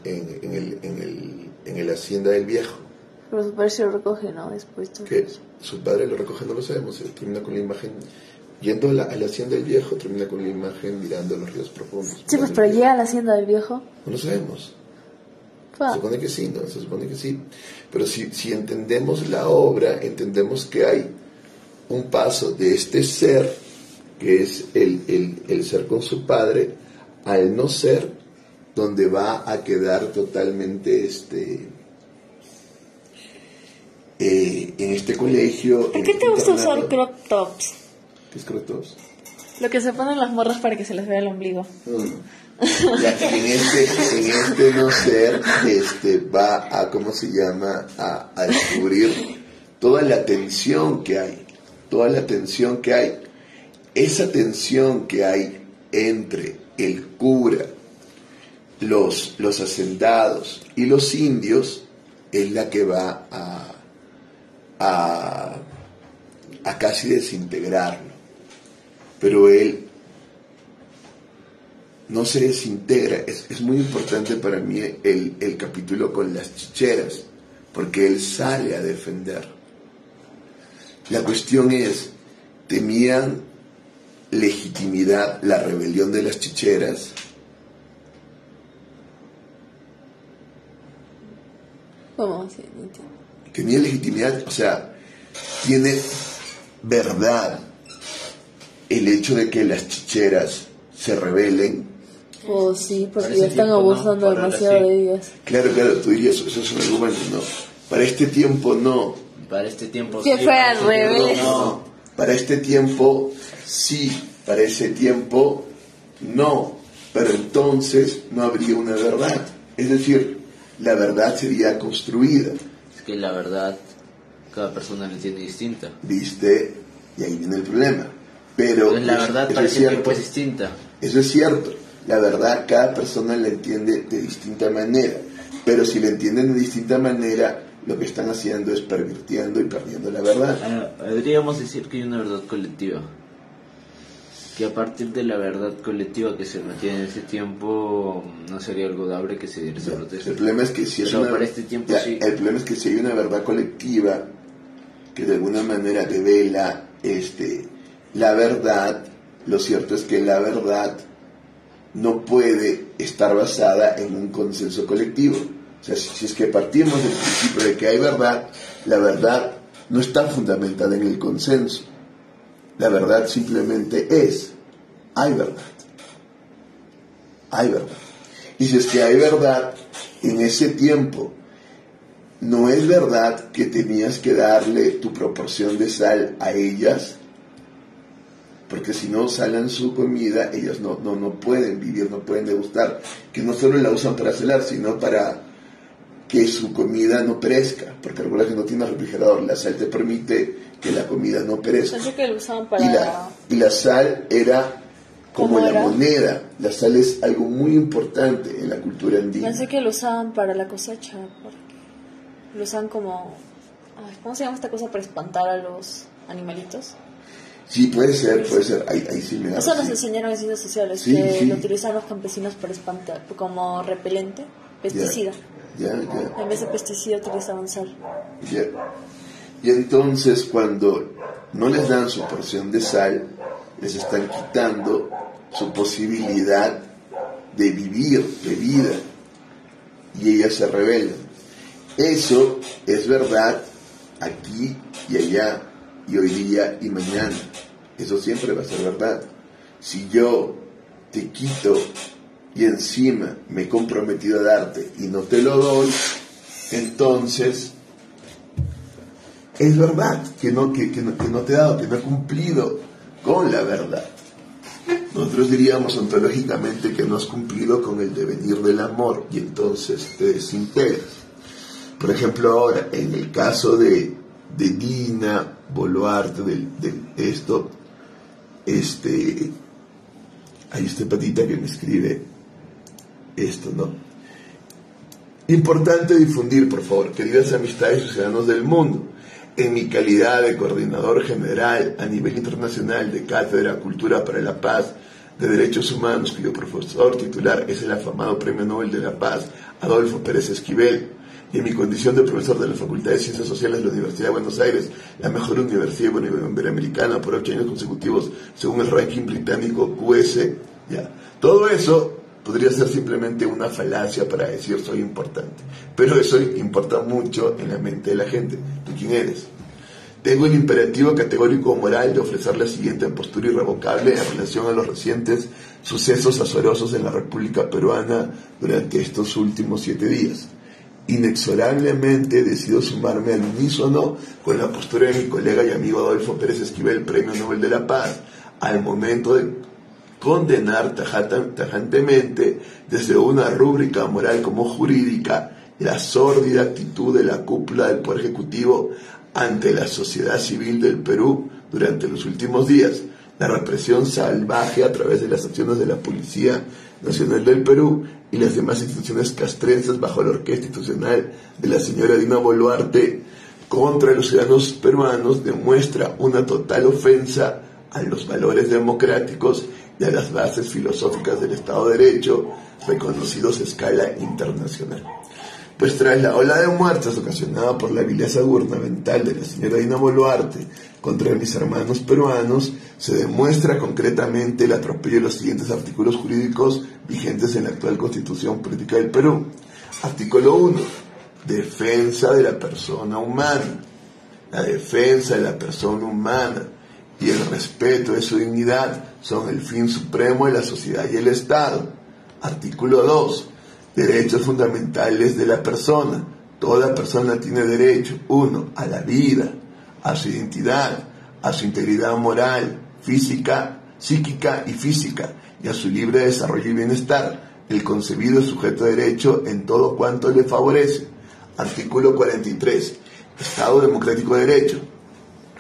B: la hacienda del viejo.
C: Pero su padre se lo recoge, ¿no? Después.
B: Que su padre lo recoge, no lo sabemos. Termina con la imagen, yendo a la hacienda del viejo, termina con la imagen mirando los ríos profundos.
C: Sí, pues, pero llega a la hacienda del viejo.
B: No lo sabemos. Se supone que sí, ¿no? Se supone que sí. Pero si entendemos la obra, entendemos que hay un paso de este ser que es el ser con su padre, al no ser, donde va a quedar totalmente en este colegio.
C: ¿Por qué te gusta usar crop tops?
B: ¿Qué es crop tops?
C: Lo que se ponen las morras para que se les vea el ombligo.
B: Ya, en este no ser va a, ¿cómo se llama? A descubrir toda la tensión que hay. Esa tensión que hay entre el cura, los hacendados y los indios es la que va a casi desintegrarlo. Pero él no se desintegra. Es muy importante para mí el capítulo con las chicheras, porque él sale a defender. La cuestión es, ¿tenían legitimidad la rebelión de las chicheras?
C: ¿Cómo? Sí, no entiendo.
B: ¿Tenía legitimidad? O sea, ¿tiene verdad el hecho de que las chicheras se rebelen?
C: Oh, sí, porque
A: Parece
C: ya están
A: tiempo,
C: abusando
A: ¿no? Por ahora
C: demasiado
A: sí.
C: de ellas.
B: Claro, tú dirías, eso es un argumento, no. Para este tiempo no.
A: Para este tiempo
C: Que
A: sí,
C: fue
A: para
C: al
A: este tiempo
C: revés.
A: no.
B: Para este tiempo sí, para ese tiempo no. Pero entonces no habría una verdad. Es decir, la verdad sería construida.
A: Es que la verdad, cada persona la entiende distinta.
B: ¿Viste? Y ahí viene el problema. Pero
A: Entonces, la verdad
B: eso
A: para
B: es
A: ese tiempo
B: cierto.
A: es distinta.
B: Eso es cierto. La verdad cada persona la entiende de distinta manera. Pero si la entienden de distinta manera, lo que están haciendo es pervirtiendo y perdiendo la verdad.
A: Podríamos decir que hay una verdad colectiva. Que a partir de la verdad colectiva que se mantiene en ese tiempo, no sería algo dable que se diera esa protesta.
B: El problema es que si es
A: Pero
B: una,
A: para este tiempo
B: ya,
A: sí.
B: el problema es que si hay una verdad colectiva que de alguna manera devela la verdad, lo cierto es que la verdad no puede estar basada en un consenso colectivo. O sea, si es que partimos del principio de que hay verdad, la verdad no está fundamentada en el consenso. La verdad simplemente es, hay verdad. Hay verdad. Y si es que hay verdad, en ese tiempo, no es verdad que tenías que darle tu proporción de sal a ellas, porque si no salan su comida, ellas no pueden vivir, no pueden degustar, que no solo la usan para salar, sino para que su comida no perezca, porque recuerda que no tiene refrigerador, la sal te permite que la comida no perezca.
C: Pensé que lo usaban para...
B: Y la sal era como
C: ¿Cómo
B: la
C: era?
B: moneda. La sal es algo muy importante en la cultura andina.
C: Pensé que lo usaban para la cosecha, porque lo usaban como... Ay, ¿cómo se llama esta cosa para espantar a los animalitos?
B: Sí, puede ser. Ahí sí me da.
C: Eso nos enseñaron en ciencias sociales,
B: Sí,
C: que
B: sí.
C: lo utilizaban los campesinos para espantar, como repelente, pesticida.
B: Ya.
C: En vez de pesticida utilizaban sal.
B: Ya. Y entonces cuando no les dan su porción de sal, les están quitando su posibilidad de vivir, de vida, y ellas se rebelan. Eso es verdad aquí y allá, y hoy día y mañana. Eso siempre va a ser verdad. Si yo te quito y encima me he comprometido a darte y no te lo doy, entonces es verdad que no te he dado, que no he cumplido con la verdad. Nosotros diríamos ontológicamente que no has cumplido con el devenir del amor, y entonces te desintegras. Por ejemplo, ahora, en el caso de Dina Boluarte, hay este patita que me escribe esto, ¿no? Importante difundir, por favor, queridas amistades y ciudadanos del mundo, en mi calidad de coordinador general a nivel internacional de Cátedra Cultura para la Paz de Derechos Humanos, cuyo profesor titular es el afamado Premio Nobel de la Paz, Adolfo Pérez Esquivel, y en mi condición de profesor de la Facultad de Ciencias Sociales de la Universidad de Buenos Aires, la mejor universidad iberoamericana por 8 años consecutivos, según el ranking británico QS, ya. Todo eso podría ser simplemente una falacia para decir soy importante, pero eso importa mucho en la mente de la gente. ¿Tú quién eres? Tengo el imperativo categórico moral de ofrecer la siguiente postura irrevocable en relación a los recientes sucesos azarosos en la República Peruana durante estos últimos 7 días. Inexorablemente decido sumarme al unísono con la postura de mi colega y amigo Adolfo Pérez Esquivel, Premio Nobel de la Paz, al momento de condenar tajantemente desde una rúbrica moral como jurídica la sórdida actitud de la cúpula del Poder Ejecutivo ante la sociedad civil del Perú durante los últimos días, la represión salvaje a través de las acciones de la Policía Nacional del Perú y las demás instituciones castrenses bajo la orquesta institucional de la señora Dina Boluarte contra los ciudadanos peruanos demuestra una total ofensa a los valores democráticos y a las bases filosóficas del Estado de Derecho reconocidos a escala internacional. Pues tras la ola de muertes ocasionada por la vileza gubernamental de la señora Dina Boluarte contra mis hermanos peruanos, se demuestra concretamente el atropello de los siguientes artículos jurídicos vigentes en la actual Constitución Política del Perú. Artículo 1. Defensa de la persona humana. La defensa de la persona humana y el respeto de su dignidad son el fin supremo de la sociedad y el Estado. Artículo 2. Derechos fundamentales de la persona. Toda persona tiene derecho, 1, a la vida, a su identidad, a su integridad moral, física, psíquica y física, y a su libre desarrollo y bienestar. El concebido es sujeto de derecho en todo cuanto le favorece. Artículo 43. Estado democrático de derecho.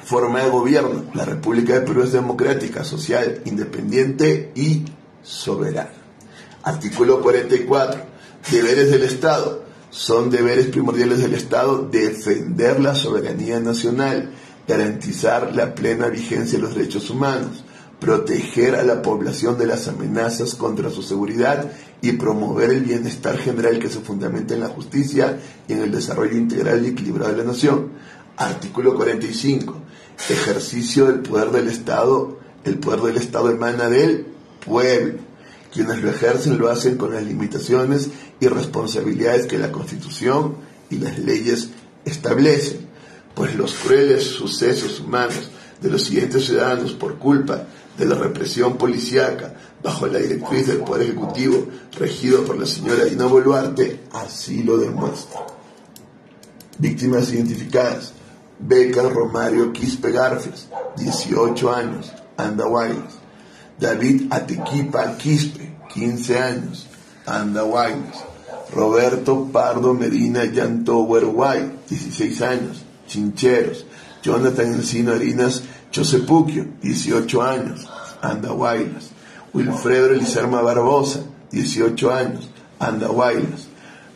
B: Forma de gobierno. La República de Perú es democrática, social, independiente y soberana. Artículo 44. Deberes del Estado. Son deberes primordiales del Estado defender la soberanía nacional, garantizar la plena vigencia de los derechos humanos, proteger a la población de las amenazas contra su seguridad y promover el bienestar general que se fundamenta en la justicia y en el desarrollo integral y equilibrado de la nación. Artículo 45. Ejercicio del poder del Estado. El poder del Estado emana del pueblo. Quienes lo ejercen lo hacen con las limitaciones y responsabilidades que la Constitución y las leyes establecen, pues los crueles sucesos humanos de los siguientes ciudadanos por culpa de la represión policíaca bajo la directriz del Poder Ejecutivo regido por la señora Dina Boluarte así lo demuestra. Víctimas identificadas: Beca Romario Quispe Garfias, 18 años, Andahuaylas. David Atequipa Quispe, 15 años, Andahuaylas. Roberto Pardo Medina Yantower Guay, 16 años, Chincheros. Jonathan Encino Harinas Chosepuquio, 18 años, Andahuaylas. Wilfredo Elizarma Barbosa, 18 años, Andahuaylas.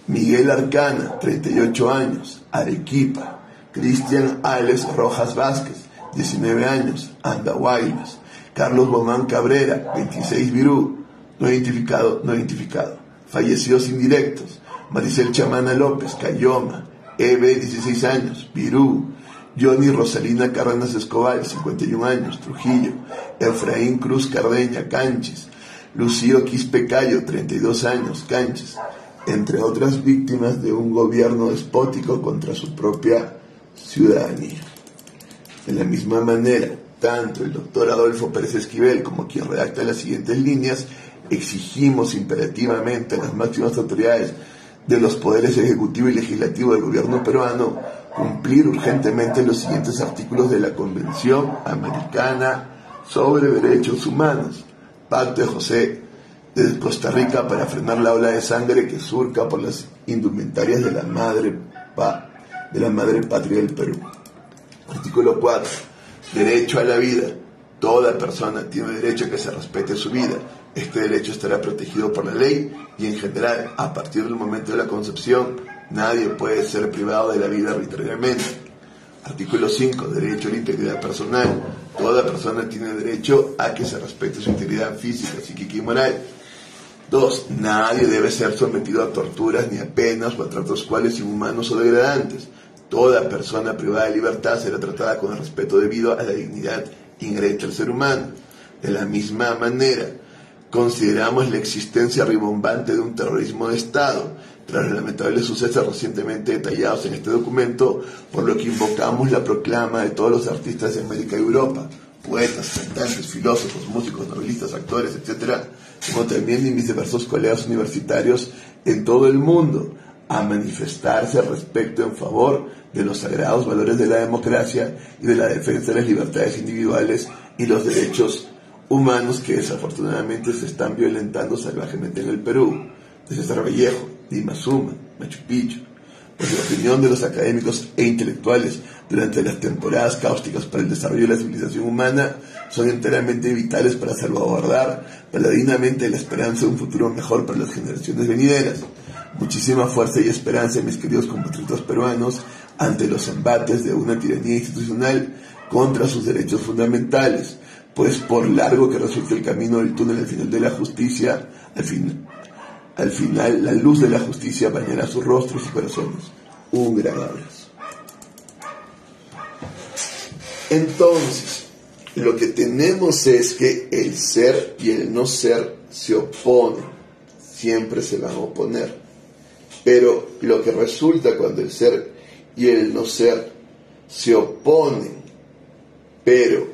B: Miguel Arcana, 38 años, Arequipa. Cristian Alex Rojas Vázquez, 19 años, Andahuaylas. Carlos Bomán Cabrera, 26, Virú, no identificado. Fallecidos indirectos: Maricel Chamana López, Cayoma. Eve, 16 años, Virú. Johnny Rosalina Cárdenas Escobar, 51 años, Trujillo. Efraín Cruz Cardeña, Canchis. Lucío Quispe Cayo, 32 años, Canchis. Entre otras víctimas de un gobierno despótico contra su propia ciudadanía. De la misma manera, tanto el doctor Adolfo Pérez Esquivel como quien redacta las siguientes líneas, exigimos imperativamente a las máximas autoridades de los poderes ejecutivo y legislativo del gobierno peruano cumplir urgentemente los siguientes artículos de la Convención Americana sobre Derechos Humanos, Pacto de José de Costa Rica para frenar la ola de sangre que surca por las indumentarias de la madre patria del Perú. Artículo 4. Derecho a la vida. Toda persona tiene derecho a que se respete su vida. Este derecho estará protegido por la ley y en general, a partir del momento de la concepción, nadie puede ser privado de la vida arbitrariamente. Artículo 5. Derecho a la integridad personal. Toda persona tiene derecho a que se respete su integridad física, psíquica y moral. 2. Nadie debe ser sometido a torturas ni a penas o a tratos cuales inhumanos o degradantes. Toda persona privada de libertad será tratada con el respeto debido a la dignidad inherente al ser humano. De la misma manera, consideramos la existencia ribombante de un terrorismo de Estado tras los lamentables sucesos recientemente detallados en este documento, por lo que invocamos la proclama de todos los artistas de América y Europa, poetas, cantantes, filósofos, músicos, novelistas, actores, etc., como también de mis diversos colegas universitarios en todo el mundo, a manifestarse al respecto en favor de los sagrados valores de la democracia y de la defensa de las libertades individuales y los derechos humanos que desafortunadamente se están violentando salvajemente en el Perú, desde César Vallejo, Lima Suma, Machu Picchu. Pues la opinión de los académicos e intelectuales durante las temporadas cáusticas para el desarrollo de la civilización humana son enteramente vitales para salvaguardar paladinamente la esperanza de un futuro mejor para las generaciones venideras. Muchísima fuerza y esperanza, mis queridos compatriotas peruanos, ante los embates de una tiranía institucional contra sus derechos fundamentales, pues por largo que resulte el camino del túnel al final de la justicia, al final la luz de la justicia bañará sus rostros y corazones. Un gran abrazo. Entonces, lo que tenemos es que el ser y el no ser se oponen, siempre se van a oponer. Pero lo que resulta cuando el ser y el no ser se oponen, pero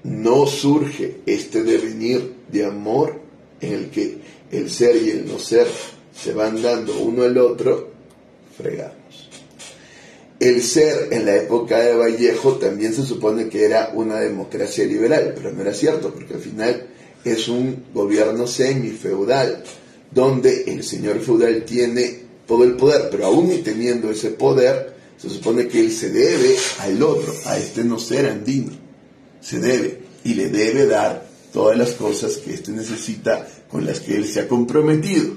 B: no surge este devenir de amor en el que el ser y el no ser se van dando uno al otro, fregamos. El ser en la época de Vallejo también se supone que era una democracia liberal, pero no era cierto, porque al final es un gobierno semifeudal, donde el señor feudal tiene todo el poder, pero aún teniendo ese poder, se supone que él se debe al otro, a este no ser andino, se debe, y le debe dar todas las cosas que éste necesita, con las que él se ha comprometido.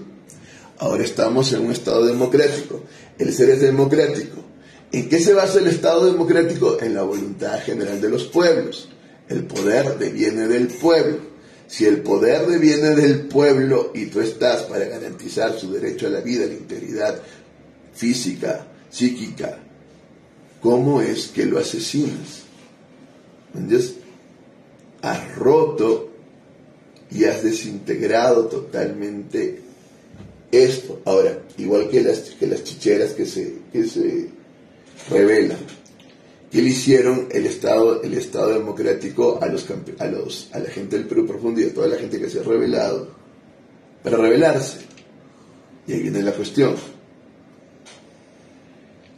B: Ahora estamos en un Estado democrático, el ser es democrático. ¿En qué se basa el Estado democrático? En la voluntad general de los pueblos. El poder deviene del pueblo. Si el poder deviene del pueblo y tú estás para garantizar su derecho a la vida, a la integridad física, psíquica, ¿cómo es que lo asesinas? Entonces, has roto y has desintegrado totalmente esto. Ahora, igual que las chicheras que se rebelan, ¿qué le hicieron el Estado democrático a la gente del Perú profundo y a toda la gente que se ha rebelado para rebelarse? Y ahí viene la cuestión.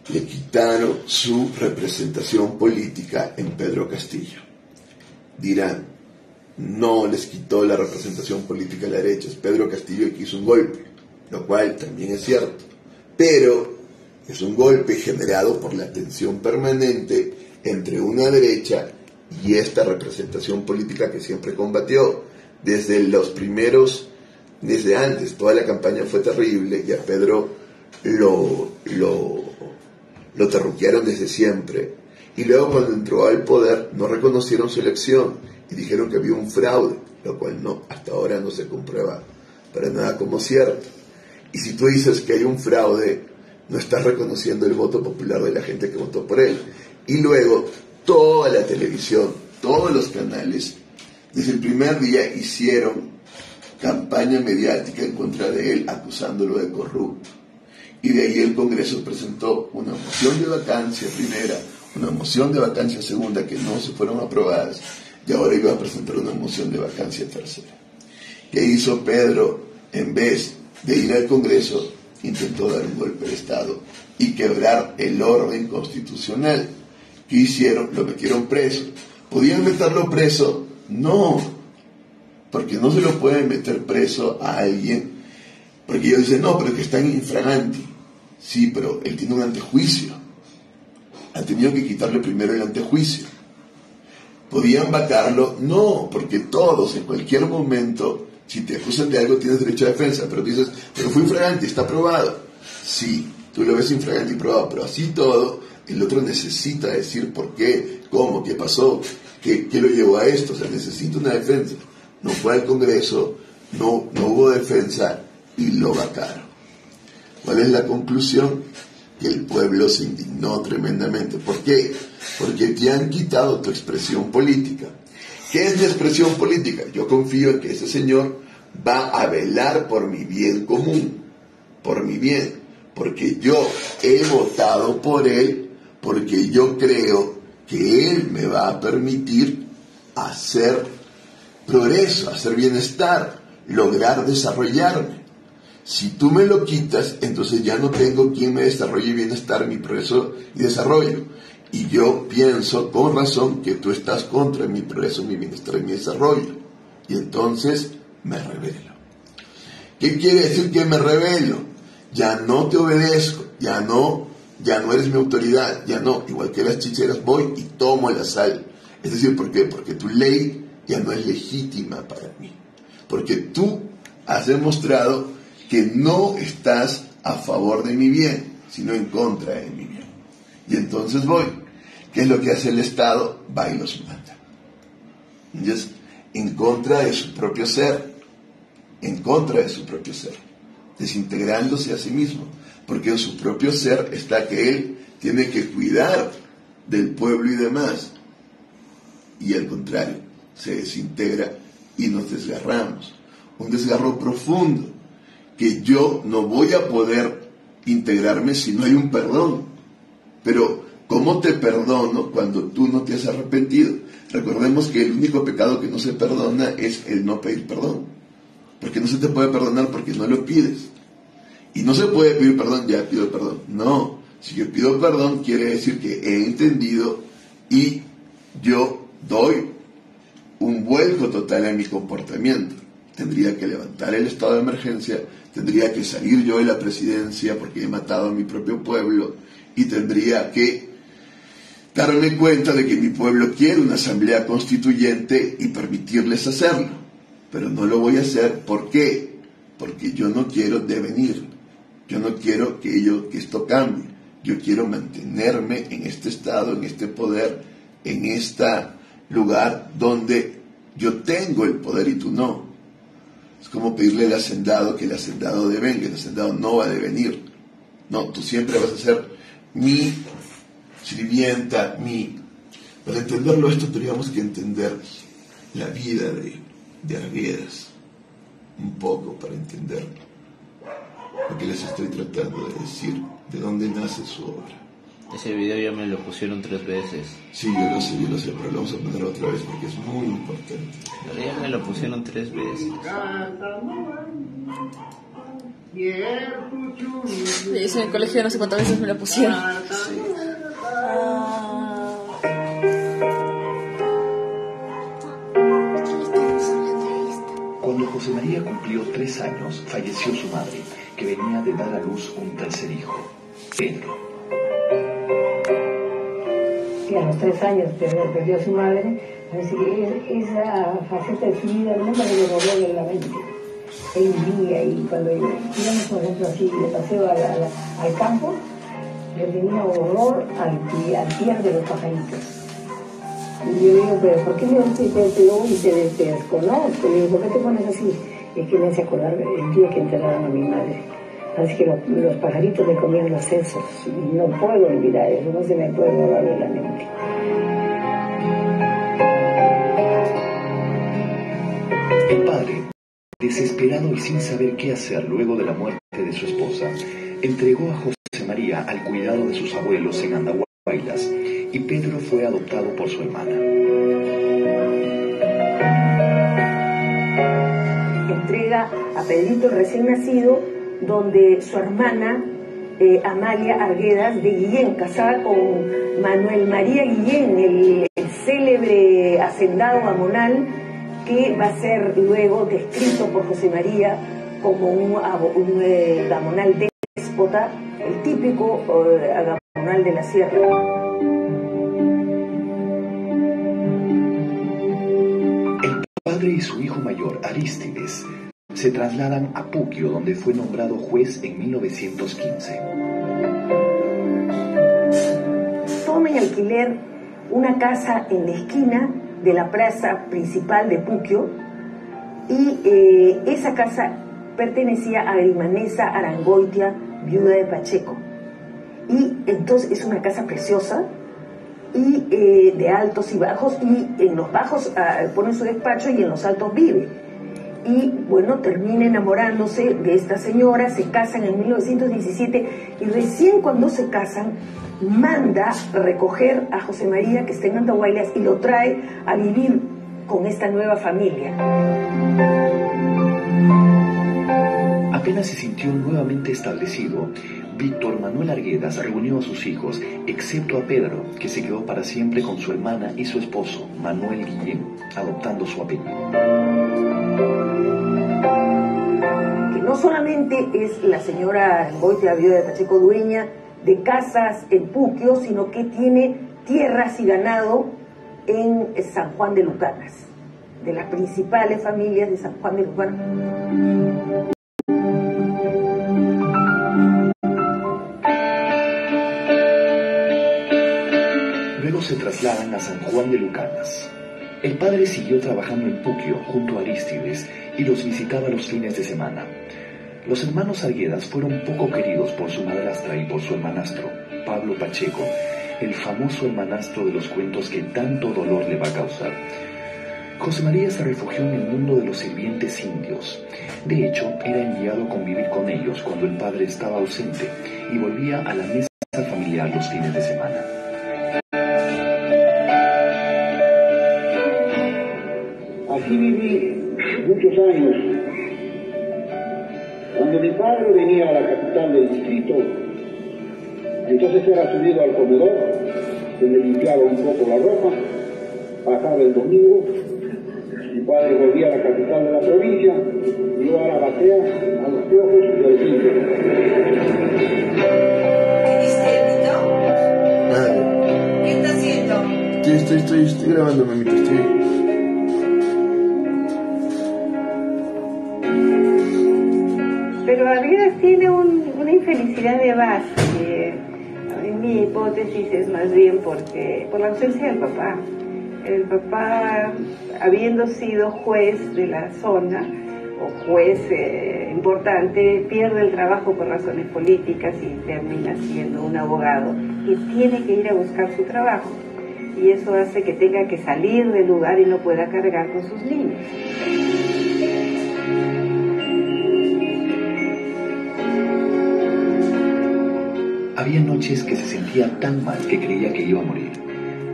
B: Le quitaron su representación política en Pedro Castillo. Dirán, no les quitó la representación política a la derecha, es Pedro Castillo el que hizo un golpe, lo cual también es cierto, pero es un golpe generado por la tensión permanente entre una derecha y esta representación política que siempre combatió. Desde los primeros, desde antes, toda la campaña fue terrible y a Pedro lo terruquearon desde siempre. Y luego cuando entró al poder no reconocieron su elección y dijeron que había un fraude, lo cual no, hasta ahora no se comprueba para nada como cierto. Y si tú dices que hay un fraude, no estás reconociendo el voto popular de la gente que votó por él. Y luego toda la televisión, todos los canales, desde el primer día hicieron campaña mediática en contra de él, acusándolo de corrupto. Y de ahí el Congreso presentó una moción de vacancia primera, una moción de vacancia segunda que no se fueron aprobadas, y ahora iba a presentar una moción de vacancia tercera. ¿Qué hizo Pedro? En vez de ir al Congreso, intentó dar un golpe de Estado y quebrar el orden constitucional. ¿Qué hicieron? Lo metieron preso. ¿Podían meterlo preso? No, porque no se lo pueden meter preso a alguien, porque ellos dicen, no, pero que está en infraganti. Sí, pero él tiene un antejuicio. Han tenido que quitarle primero el antejuicio. ¿Podían vacarlo? No, porque todos, en cualquier momento, si te acusan de algo, tienes derecho a defensa. Pero dices, pero fue infragante, está probado. Sí, tú lo ves infragante y probado, pero así todo, el otro necesita decir por qué, cómo, qué pasó, qué lo llevó a esto. O sea, necesita una defensa. No fue al Congreso, no hubo defensa y lo vacaron. ¿Cuál es la conclusión? Que el pueblo se indignó tremendamente. ¿Por qué? Porque te han quitado tu expresión política. ¿Qué es mi expresión política? Yo confío en que ese señor va a velar por mi bien común, por mi bien, porque yo he votado por él, porque yo creo que él me va a permitir hacer progreso, hacer bienestar, lograr desarrollarme. Si tú me lo quitas, entonces ya no tengo quien me desarrolle bienestar, mi progreso y desarrollo. Y yo pienso con razón que tú estás contra mi progreso, mi bienestar y mi desarrollo. Y entonces me rebelo. ¿Qué quiere decir que me rebelo? Ya no te obedezco, ya no eres mi autoridad, ya no, igual que las chicheras, voy y tomo la sal. Es decir, ¿por qué? Porque tu ley ya no es legítima para mí. Porque tú has demostrado que no estás a favor de mi bien, sino en contra de mi bien. Y entonces voy. ¿Qué es lo que hace el Estado? Va y los mata. Entonces, en contra de su propio ser, desintegrándose a sí mismo, porque en su propio ser está que él tiene que cuidar del pueblo y demás, y al contrario, se desintegra y nos desgarramos, un desgarro profundo, que yo no voy a poder integrarme si no hay un perdón. Pero ¿cómo te perdono cuando tú no te has arrepentido? Recordemos que el único pecado que no se perdona es el no pedir perdón, porque no se te puede perdonar porque no lo pides. Y no se puede pedir perdón, ya pido perdón. No, si yo pido perdón quiere decir que he entendido y yo doy un vuelco total en mi comportamiento. Tendría que levantar el estado de emergencia, tendría que salir yo de la presidencia porque he matado a mi propio pueblo y tendría que darme cuenta de que mi pueblo quiere una asamblea constituyente y permitirles hacerlo. Pero no lo voy a hacer. ¿Por qué? Porque yo no quiero devenir, yo no quiero que esto cambie, yo quiero mantenerme en este estado, en este poder, en este lugar donde yo tengo el poder y tú no. Es como pedirle al hacendado que el hacendado devenga. El hacendado no va a devenir. No, tú siempre vas a ser mi sirvienta, mi... Para entenderlo esto tendríamos que entender la vida de Arguedas un poco para entender lo que les estoy tratando de decir, de dónde nace su obra.
A: Ese video ya me lo pusieron 3 veces.
B: Sí, yo lo sé, pero lo vamos a poner otra vez porque es muy importante.
A: Pero ya me lo pusieron 3 veces.
C: Sí, en el colegio no sé cuántas veces me lo pusieron.
B: Sí.
I: Cuando José María cumplió 3 años, falleció su madre, que venía de dar a luz un tercer hijo, Pedro.
G: Y a los 3 años perdió a su madre, así que esa faceta de su vida nunca le devolvió de la mente. Él vivía y cuando íbamos, por ejemplo, así de paseo al campo, le tenía horror al piar de los pajaritos. Y yo digo, pero ¿por qué te desconozco? Le digo, ¿por qué te pones así? Es que me hace acordar el día que enterraron a mi madre. Así que los pajaritos me comían los sesos y no puedo olvidar eso, no se me puede borrar de la mente.
I: El padre, desesperado y sin saber qué hacer luego de la muerte de su esposa, entregó a José María al cuidado de sus abuelos en Andahuaylas y Pedro fue adoptado por su hermana.
G: Entrega a Pedrito recién nacido, donde su hermana Amalia Arguedas de Guillén, casada con Manuel María Guillén, el célebre hacendado gamonal, que va a ser luego descrito por José María como un gamonal déspota, el típico gamonal de la sierra.
I: El padre y su hijo mayor, Arístides, se trasladan a Puquio, donde fue nombrado juez en 1915.
G: Toma en alquiler una casa en la esquina de la plaza principal de Puquio y esa casa pertenecía a Grimanesa Arangoitia, viuda de Pacheco. Y entonces es una casa preciosa y de altos y bajos, y en los bajos pone su despacho y en los altos vive. y bueno, termina enamorándose de esta señora, se casan en 1917 y recién cuando se casan manda recoger a José María, que está en Andahuaylas, y lo trae a vivir con esta nueva familia.
I: Apenas se sintió nuevamente establecido, Víctor Manuel Arguedas reunió a sus hijos, excepto a Pedro, que se quedó para siempre con su hermana y su esposo, Manuel Guillén, adoptando su apellido.
G: Que no solamente es la señora Goitia Viuda de Pacheco dueña de casas en Puquio, sino que tiene tierras y ganado en San Juan de Lucanas, de las principales familias de San Juan de Lucanas.
I: Luego se trasladan a San Juan de Lucanas. El padre siguió trabajando en Puquio junto a Arístides y los visitaba los fines de semana. Los hermanos Arguedas fueron poco queridos por su madrastra y por su hermanastro, Pablo Pacheco, el famoso hermanastro de los cuentos que tanto dolor le va a causar. José María se refugió en el mundo de los sirvientes indios. De hecho, era enviado a convivir con ellos cuando el padre estaba ausente y volvía a la mesa familiar los fines de semana.
J: Aquí viví muchos años. Cuando mi padre venía a la capital del distrito, entonces era subido al comedor, donde limpiaba un poco la ropa, bajaba el domingo, mi padre volvía a la capital de la provincia, y yo a la batea, a los piojos y al indio.
C: ¿Qué está haciendo?
B: Estoy grabando, mamita,
K: Pero Arguedas tiene una infelicidad de base. Mi hipótesis es más bien por la ausencia del papá. El papá, habiendo sido juez de la zona, o juez importante, pierde el trabajo por razones políticas y termina siendo un abogado y tiene que ir a buscar su trabajo. Y eso hace que tenga que salir del lugar y no pueda cargar con sus niños.
I: Había noches que se sentía tan mal que creía que iba a morir.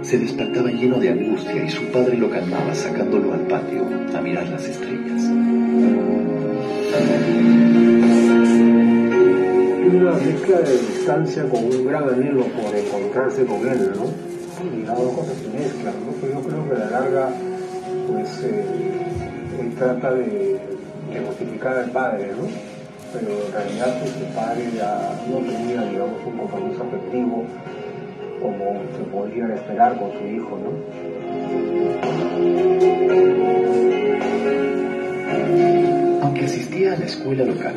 I: Se despertaba lleno de angustia y su padre lo calmaba sacándolo al patio a mirar las estrellas.
L: Una mezcla de distancia con un gran anhelo por encontrarse con él, ¿no? Y las dos cosas se mezclan, ¿no? Pero yo creo que a la larga, pues, él trata de justificar al padre, ¿no? Pero en realidad pues, el padre ya no tenía, digamos, un compromiso afectivo como se podría esperar con su hijo, ¿no?
I: Aunque asistía a la escuela local,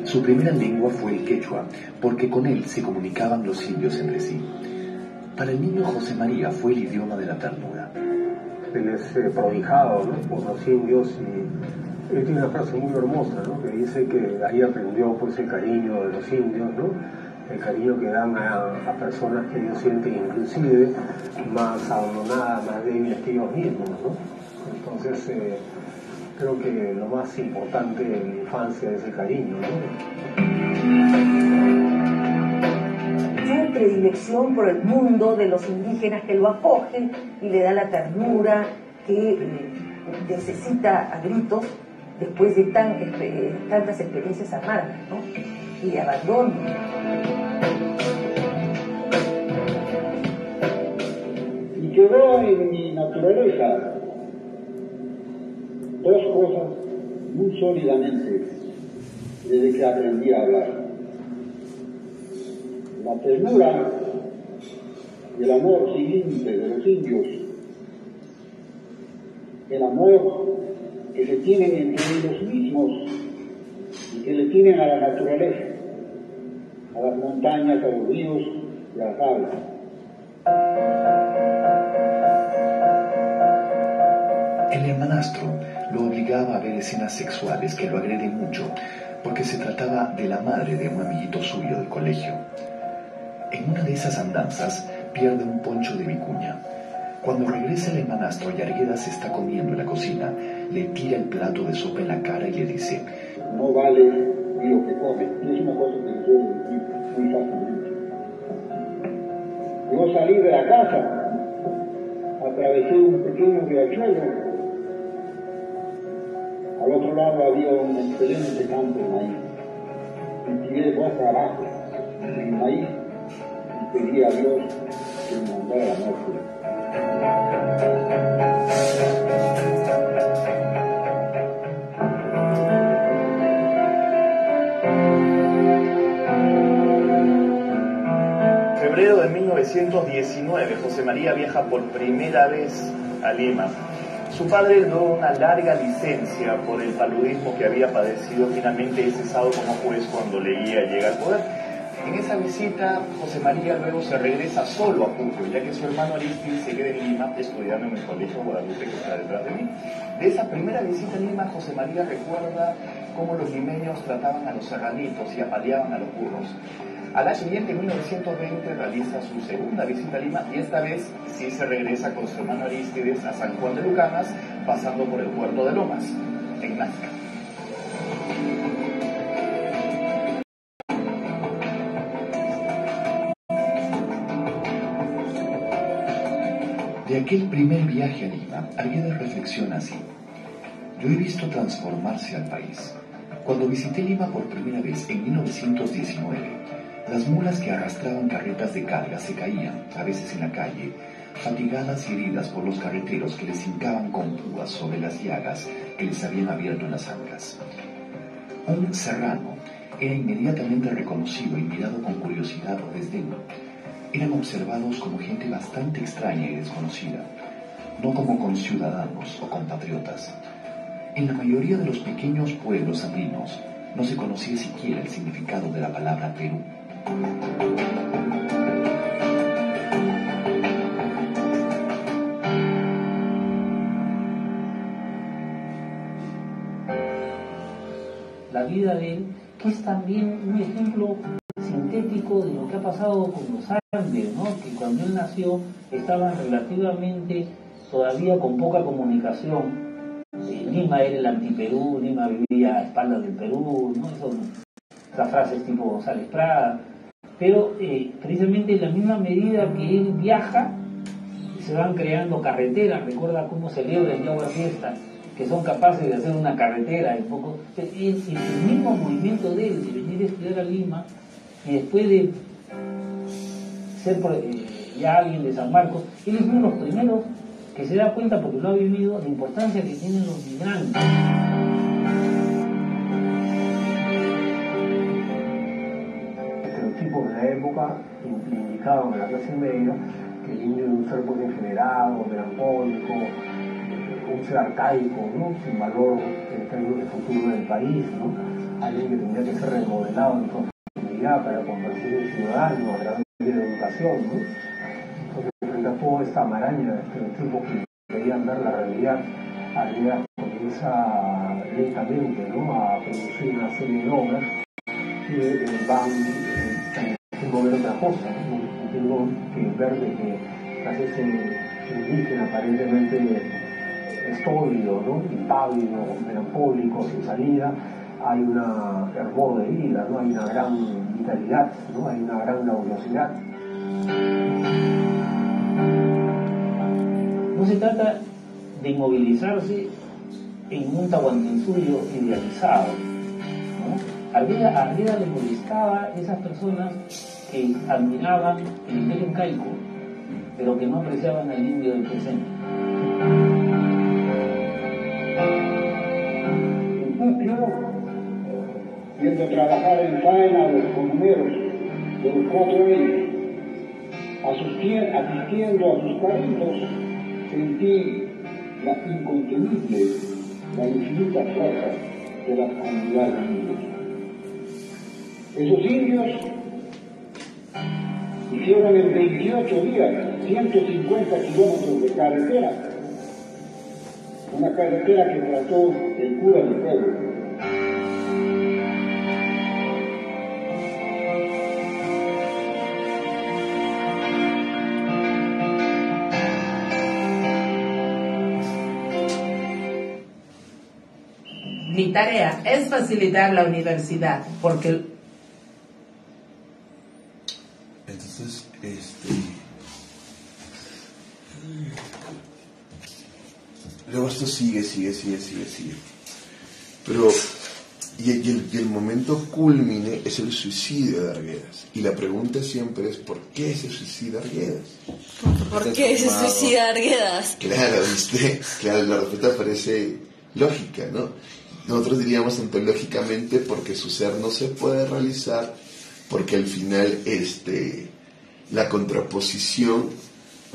I: su primera lengua fue el quechua, porque con él se comunicaban los indios entre sí. Para el niño José María fue el idioma de la ternura.
L: Él es prodigado, ¿no? Por los indios y él tiene una frase muy hermosa, ¿no? Que dice que ahí aprendió pues el cariño de los indios, ¿no? El cariño que dan a personas que ellos sienten inclusive más abandonadas, más débiles que ellos mismos, ¿no? Entonces creo que lo más importante de la infancia es el cariño, ¿no?
G: Tiene predilección por el mundo de los indígenas que lo acogen y le da la ternura que necesita a gritos después de tantas experiencias amargas, ¿no? Y de abandono.
J: Y quedó en mi naturaleza dos cosas muy sólidamente desde que aprendí a hablar: la ternura y el amor siguiente de los indios, el amor que se tienen entre ellos mismos y que le tienen a la naturaleza, a las montañas, a los ríos y a las aves.
I: El hermanastro lo obligaba a ver escenas sexuales que lo agreden mucho, porque se trataba de la madre de un amiguito suyo del colegio. En una de esas andanzas pierde un poncho de vicuña. Cuando regresa el hermanastro y Arguedas está comiendo en la cocina, le tira el plato de sopa en la cara y le dice:
J: no vale ni lo que come. Y es una cosa que les suelo decir muy fácilmente. Yo salí de la casa, atravesé un pequeño riachuelo. Al otro lado había un excelente campo de maíz. Y tiré boca abajo el maíz y pedí a Dios que me mandara la muerte.
M: Febrero de 1919, José María viaja por primera vez a Lima. Su padre dio una larga licencia por el paludismo que había padecido. Finalmente es cesado como juez cuando Leguía llega al poder. En esa visita, José María luego se regresa solo a Pucro, ya que su hermano Aristides se queda en Lima estudiando en el Colegio Guadalupe, que está detrás de mí. De esa primera visita a Lima, José María recuerda cómo los limeños trataban a los serranitos y apaleaban a los burros. Al año siguiente, en 1920, realiza su segunda visita a Lima y esta vez sí se regresa con su hermano Aristides a San Juan de Lucanas, pasando por el puerto de Lomas, en Nazca.
I: De aquel primer viaje a Lima, Arguedas reflexiona así: yo he visto transformarse al país. Cuando visité Lima por primera vez en 1919, las mulas que arrastraban carretas de carga se caían, a veces en la calle, fatigadas y heridas por los carreteros que les hincaban con púas sobre las llagas que les habían abierto en las ancas. Un serrano era inmediatamente reconocido y mirado con curiosidad o desdén. Eran observados como gente bastante extraña y desconocida, no como conciudadanos o compatriotas. En la mayoría de los pequeños pueblos andinos no se conocía siquiera el significado de la palabra Perú.
N: La vida de él, que es también un ejemplo sintético de lo que ha pasado con los Andes, ¿no? Que cuando él nació estaban relativamente todavía con poca comunicación. Lima era el antiperú, Lima vivía a espaldas del Perú, ¿no? Esas frases tipo González Prada. Pero precisamente en la misma medida que él viaja, se van creando carreteras. Recuerda cómo celebra el Yagua Fiesta, que son capaces de hacer una carretera. El mismo movimiento de él, de venir a estudiar a Lima, y después de ser ya alguien de San Marcos, él es uno de los primeros que se da cuenta, porque lo ha vivido, la importancia que tienen los migrantes.
L: Estereotipos de la época indicaban a la clase media que el indio era un ser muy degenerado, melancólico, un ser arcaico, ¿no? Sin valor en términos de futuro del país, ¿no? Alguien que tenía que ser remodelado en su familia para convertirse en ciudadano a través de la educación, ¿no? Entonces, frente a toda esta maraña de estereotipos que querían ver la realidad, Arguedas comienza lentamente, ¿no?, a producir una serie de obras que van haciendo ver otra cosa, ¿no? Tengo que ver de que tras ese indígena aparentemente estólido, ¿no?, impávido, melancólico, sin salida, hay una hervor de vida, ¿no? Hay una gran vitalidad, ¿no? Hay una gran laboriosidad.
N: No se trata de inmovilizarse en un Tahuantinsuyo idealizado, ¿no? Arguedas le molestaba a esas personas que admiraban el imperio incaico, pero que no apreciaban al indio del presente.
J: Viendo trabajar en faena a los comuneros de los 4 años, asistiendo a sus carritos, sentí la incontenible, la infinita fuerza de la comunidad de indios. Esos indios hicieron en 28 días 150 kilómetros de carretera, una carretera que trató el cura del pueblo.
F: Mi tarea es facilitar la universidad, porque...
B: Entonces, luego esto sigue. Pero, y el momento cúlmine es el suicidio de Arguedas. Y la pregunta siempre es, ¿por qué se suicida Arguedas?
C: ¿Por qué se suicida Arguedas?
B: Claro, ¿viste? Claro, la respuesta parece lógica, ¿no? Nosotros diríamos ontológicamente porque su ser no se puede realizar, porque al final la contraposición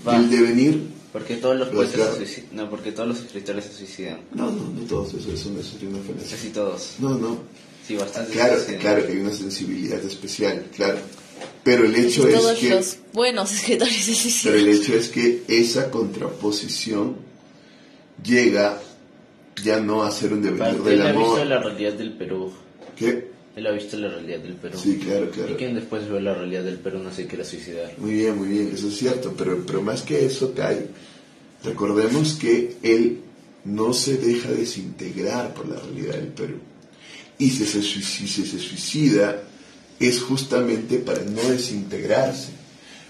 B: del devenir...
A: Porque todos los poetas se suicidan. No, porque todos los escritores se suicidan.
B: No todos, eso sería una falacia.
A: Casi todos.
B: No.
A: Sí, bastante.
B: Claro que hay una sensibilidad especial, claro. Pero el hecho es
C: todos
B: que...
C: los buenos escritores se suicidan.
B: Pero el hecho es que esa contraposición llega ya no a ser un devenir del amor.
A: Él ha visto la realidad del Perú.
B: ¿Qué?
A: Él ha visto la realidad del Perú.
B: Sí, claro.
A: Y quien después ve la realidad del Perú no se quiere suicidar.
B: Muy bien, eso es cierto. Pero más que eso, Kai, recordemos que él no se deja desintegrar por la realidad del Perú. Y si se suicida, es justamente para no desintegrarse.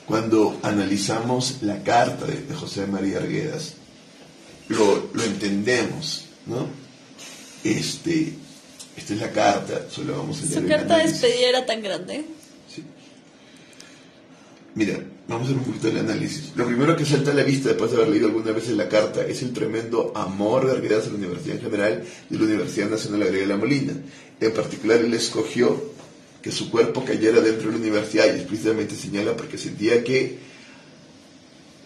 B: Cuando analizamos la carta de José María Arguedas, lo entendemos, ¿no? Esta es la carta, solo vamos a leer.
C: Su carta de despedida era tan grande.
B: Sí. Mira, vamos a hacer un poquito del análisis. Lo primero que salta a la vista después de haber leído alguna vez en la carta es el tremendo amor de Arguedas a la Universidad en general y la Universidad Nacional Agrega La Molina. En particular, él escogió que su cuerpo cayera dentro de la universidad, y explícitamente señala porque sentía que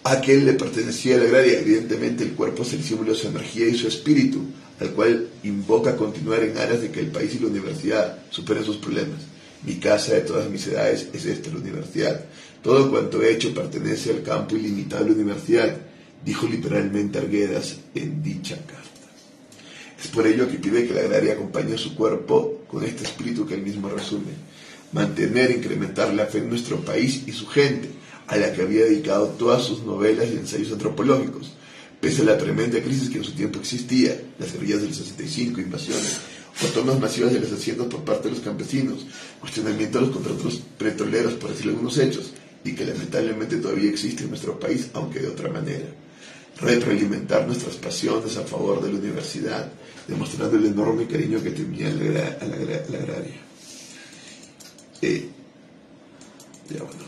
B: aquel le pertenecía a la agraria. Evidentemente el cuerpo es el símbolo de su energía y su espíritu, al cual invoca a continuar en aras de que el país y la universidad superen sus problemas. Mi casa de todas mis edades es esta, la universidad. Todo cuanto he hecho pertenece al campo ilimitado de la universidad, dijo literalmente Arguedas en dicha carta. Es por ello que pide que la agraria acompañe a su cuerpo con este espíritu que él mismo resume: mantener e incrementar la fe en nuestro país y su gente, a la que había dedicado todas sus novelas y ensayos antropológicos. Pese a la tremenda crisis que en su tiempo existía, las guerrillas del 65, invasiones, o tomas masivas de las haciendas por parte de los campesinos, cuestionamiento de los contratos petroleros, por decir algunos hechos, y que lamentablemente todavía existe en nuestro país, aunque de otra manera. Retroalimentar nuestras pasiones a favor de la universidad, demostrando el enorme cariño que tenía a la agraria. Ya bueno.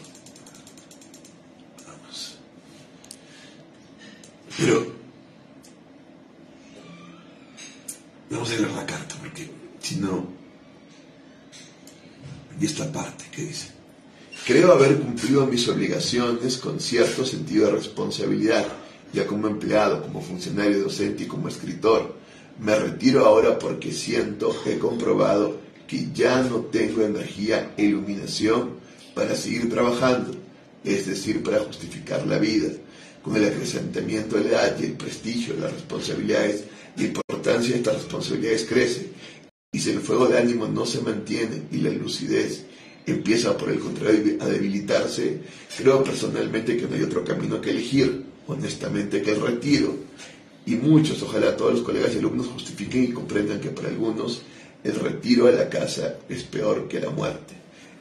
B: Vamos. Pero vamos a leer la carta, porque si no... Y esta parte que dice: creo haber cumplido mis obligaciones con cierto sentido de responsabilidad, ya como empleado, como funcionario docente y como escritor. Me retiro ahora porque siento, he comprobado que ya no tengo energía e iluminación para seguir trabajando, es decir, para justificar la vida. Con el acrecentamiento de la edad y el prestigio de las responsabilidades, la importancia de estas responsabilidades crece, y si el fuego de ánimo no se mantiene y la lucidez empieza por el contrario a debilitarse, creo personalmente que no hay otro camino que elegir, honestamente, que el retiro. Y muchos, ojalá todos los colegas y alumnos justifiquen y comprendan que para algunos el retiro a la casa es peor que la muerte.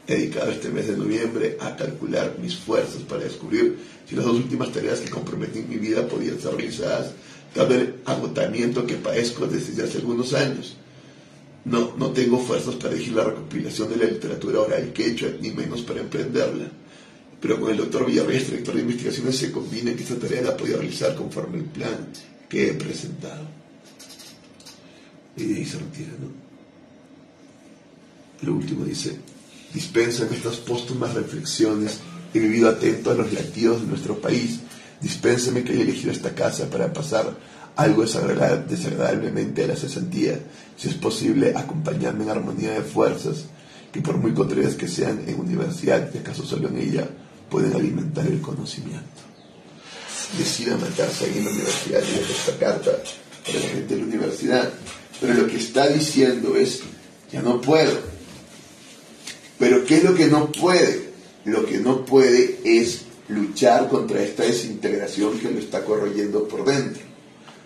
B: He dedicado este mes de noviembre a calcular mis fuerzas para descubrir si las dos últimas tareas que comprometí en mi vida podían ser realizadas, dado el agotamiento que padezco desde hace algunos años. No tengo fuerzas para dirigir la recopilación de la literatura oral que he hecho, ni menos para emprenderla. Pero con el doctor Villarreal, director de investigaciones, se combina que esta tarea la podía realizar conforme el plan que he presentado. Y de ahí se retira, ¿no? Lo último dice: dispénsame estas póstumas reflexiones, he vivido atento a los latidos de nuestro país, dispénsame que haya elegido esta casa para pasar algo desagradablemente a la cesantía, si es posible acompañarme en armonía de fuerzas, que por muy contrarias que sean en universidad, y acaso solo en ella, pueden alimentar el conocimiento. Decida matarse ahí en la universidad y deja esta carta para la gente de la universidad, pero lo que está diciendo es: ya no puedo. Pero ¿qué es lo que no puede? Lo que no puede es luchar contra esta desintegración que lo está corroyendo por dentro.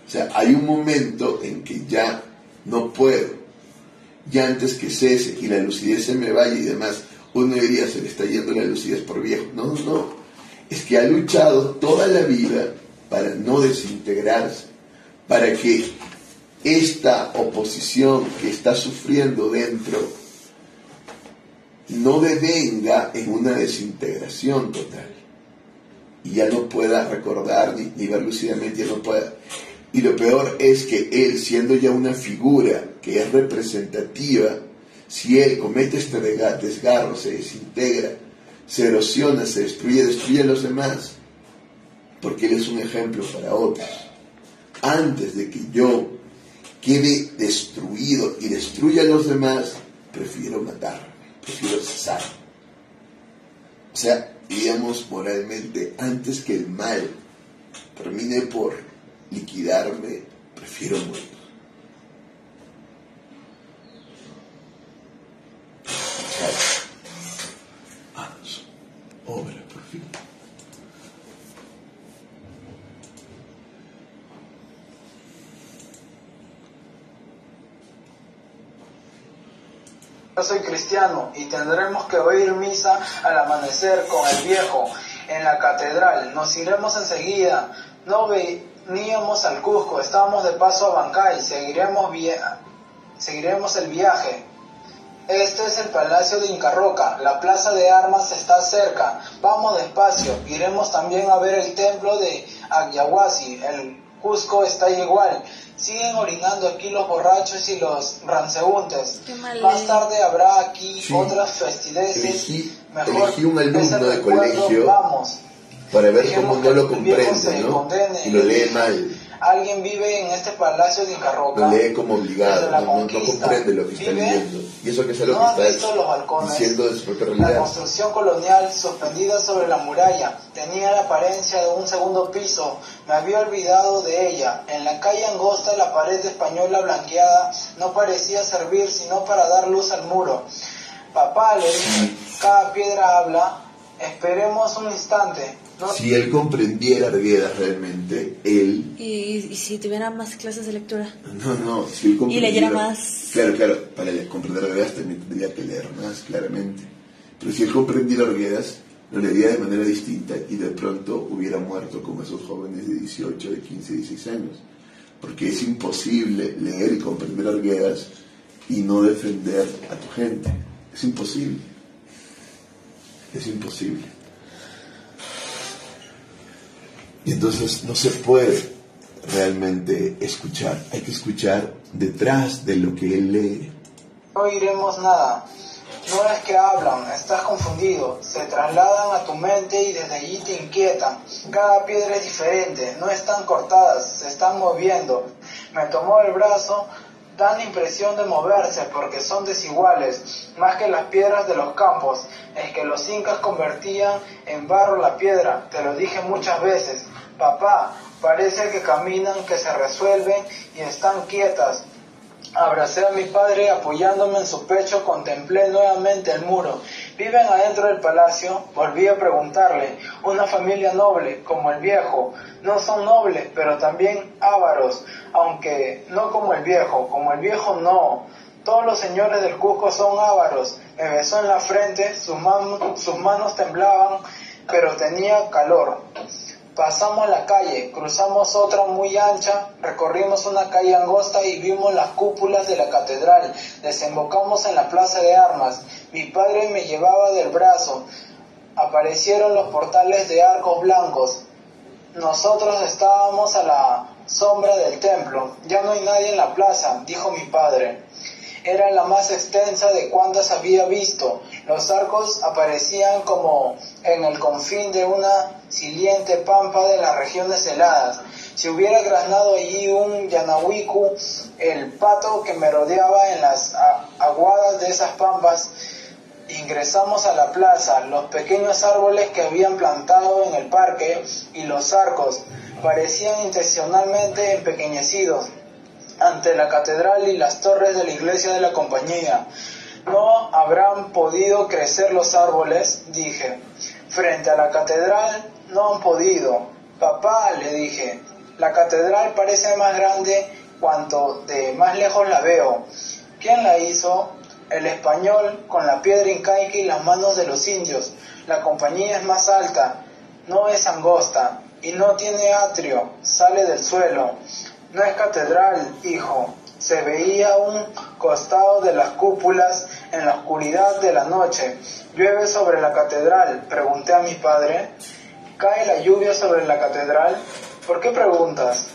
B: O sea, hay un momento en que ya no puedo. y antes que cese y la lucidez se me vaya y demás, uno diría se le está yendo la lucidez por viejo. No, es que ha luchado toda la vida para no desintegrarse, para que esta oposición que está sufriendo dentro no devenga en una desintegración total y ya no pueda recordar ni ver lúcidamente, ya no pueda. Y lo peor es que él, siendo ya una figura que es representativa, si él comete este desgarro, se desintegra, se erosiona, se destruye a los demás, porque él es un ejemplo para otros. Antes de que yo quede destruido y destruya a los demás, prefiero matarme, prefiero cesar. O sea, digamos moralmente, antes que el mal termine por liquidarme, prefiero morir. Vamos, obra por fin.
O: Yo soy cristiano y tendremos que oír misa al amanecer con el viejo en la catedral. Nos iremos enseguida. No veníamos al Cusco, estábamos de paso a Bancay. Seguiremos el viaje. Este es el Palacio de Inca Roca. La plaza de armas está cerca. Vamos despacio. Iremos también a ver el templo de Ayahuasi. El Cusco está igual. Siguen orinando aquí los borrachos y los transeúntes. Más tarde habrá aquí otras festideces.
B: Elegí un alumno de colegio para ver cómo no lo comprende, ¿no? Y lo lee mal.
O: Alguien vive en este palacio de Inca Roca.
B: Lo lee como obligado, no comprende lo que está leyendo. Y eso que es algo que está diciendo de su propia realidad.
O: La construcción colonial suspendida sobre la muralla tenía la apariencia de un segundo piso. Me había olvidado de ella. En la calle angosta la pared española blanqueada no parecía servir sino para dar luz al muro. Papá, le dije, cada piedra habla. Esperemos un instante.
B: Si él comprendiera Arguedas realmente, él...
C: Y si tuviera más clases de lectura.
B: No, si él comprendiera...
C: Y leyera más.
B: Claro, para comprender Arguedas también tendría que leer más, claramente. Pero si él comprendiera Arguedas, lo leería de manera distinta y de pronto hubiera muerto como esos jóvenes de 18, de 15, 16 años. Porque es imposible leer y comprender Arguedas y no defender a tu gente. Es imposible. Es imposible. Y entonces no se puede realmente escuchar. Hay que escuchar detrás de lo que él lee.
O: No oiremos nada. No es que hablan, estás confundido. Se trasladan a tu mente y desde allí te inquietan. Cada piedra es diferente, no están cortadas, se están moviendo. Me tomó el brazo, dan la impresión de moverse porque son desiguales, más que las piedras de los campos. Es que los incas convertían en barro la piedra, te lo dije muchas veces. Papá, parece que caminan, que se resuelven y están quietas. Abracé a mi padre apoyándome en su pecho, contemplé nuevamente el muro. ¿Viven adentro del palacio? Volví a preguntarle. Una familia noble, como el viejo. No son nobles, pero también ávaros, aunque no como el viejo no. Todos los señores del Cusco son ávaros. Me besó en la frente, sus manos temblaban, pero tenía calor. Pasamos la calle, cruzamos otra muy ancha, recorrimos una calle angosta y vimos las cúpulas de la catedral. Desembocamos en la plaza de armas. Mi padre me llevaba del brazo. Aparecieron los portales de arcos blancos. Nosotros estábamos a la sombra del templo. Ya no hay nadie en la plaza, dijo mi padre. Era la más extensa de cuantas había visto. Los arcos aparecían como en el confín de una siliente pampa de las regiones heladas. Si hubiera graznado allí un yanahuicu, el pato que merodeaba en las aguadas de esas pampas. Ingresamos a la plaza. Los pequeños árboles que habían plantado en el parque y los arcos parecían intencionalmente empequeñecidos ante la catedral y las torres de la iglesia de la compañía. ¿No habrán podido crecer los árboles?, dije. Frente a la catedral no han podido. Papá, le dije, la catedral parece más grande cuanto de más lejos la veo. ¿Quién la hizo? El español, con la piedra incaica y las manos de los indios. La compañía es más alta, no es angosta y no tiene atrio, sale del suelo. No es catedral, hijo. Se veía un costado de las cúpulas en la oscuridad de la noche. ¿Llueve sobre la catedral?, pregunté a mi padre. ¿Cae la lluvia sobre la catedral? ¿Por qué preguntas?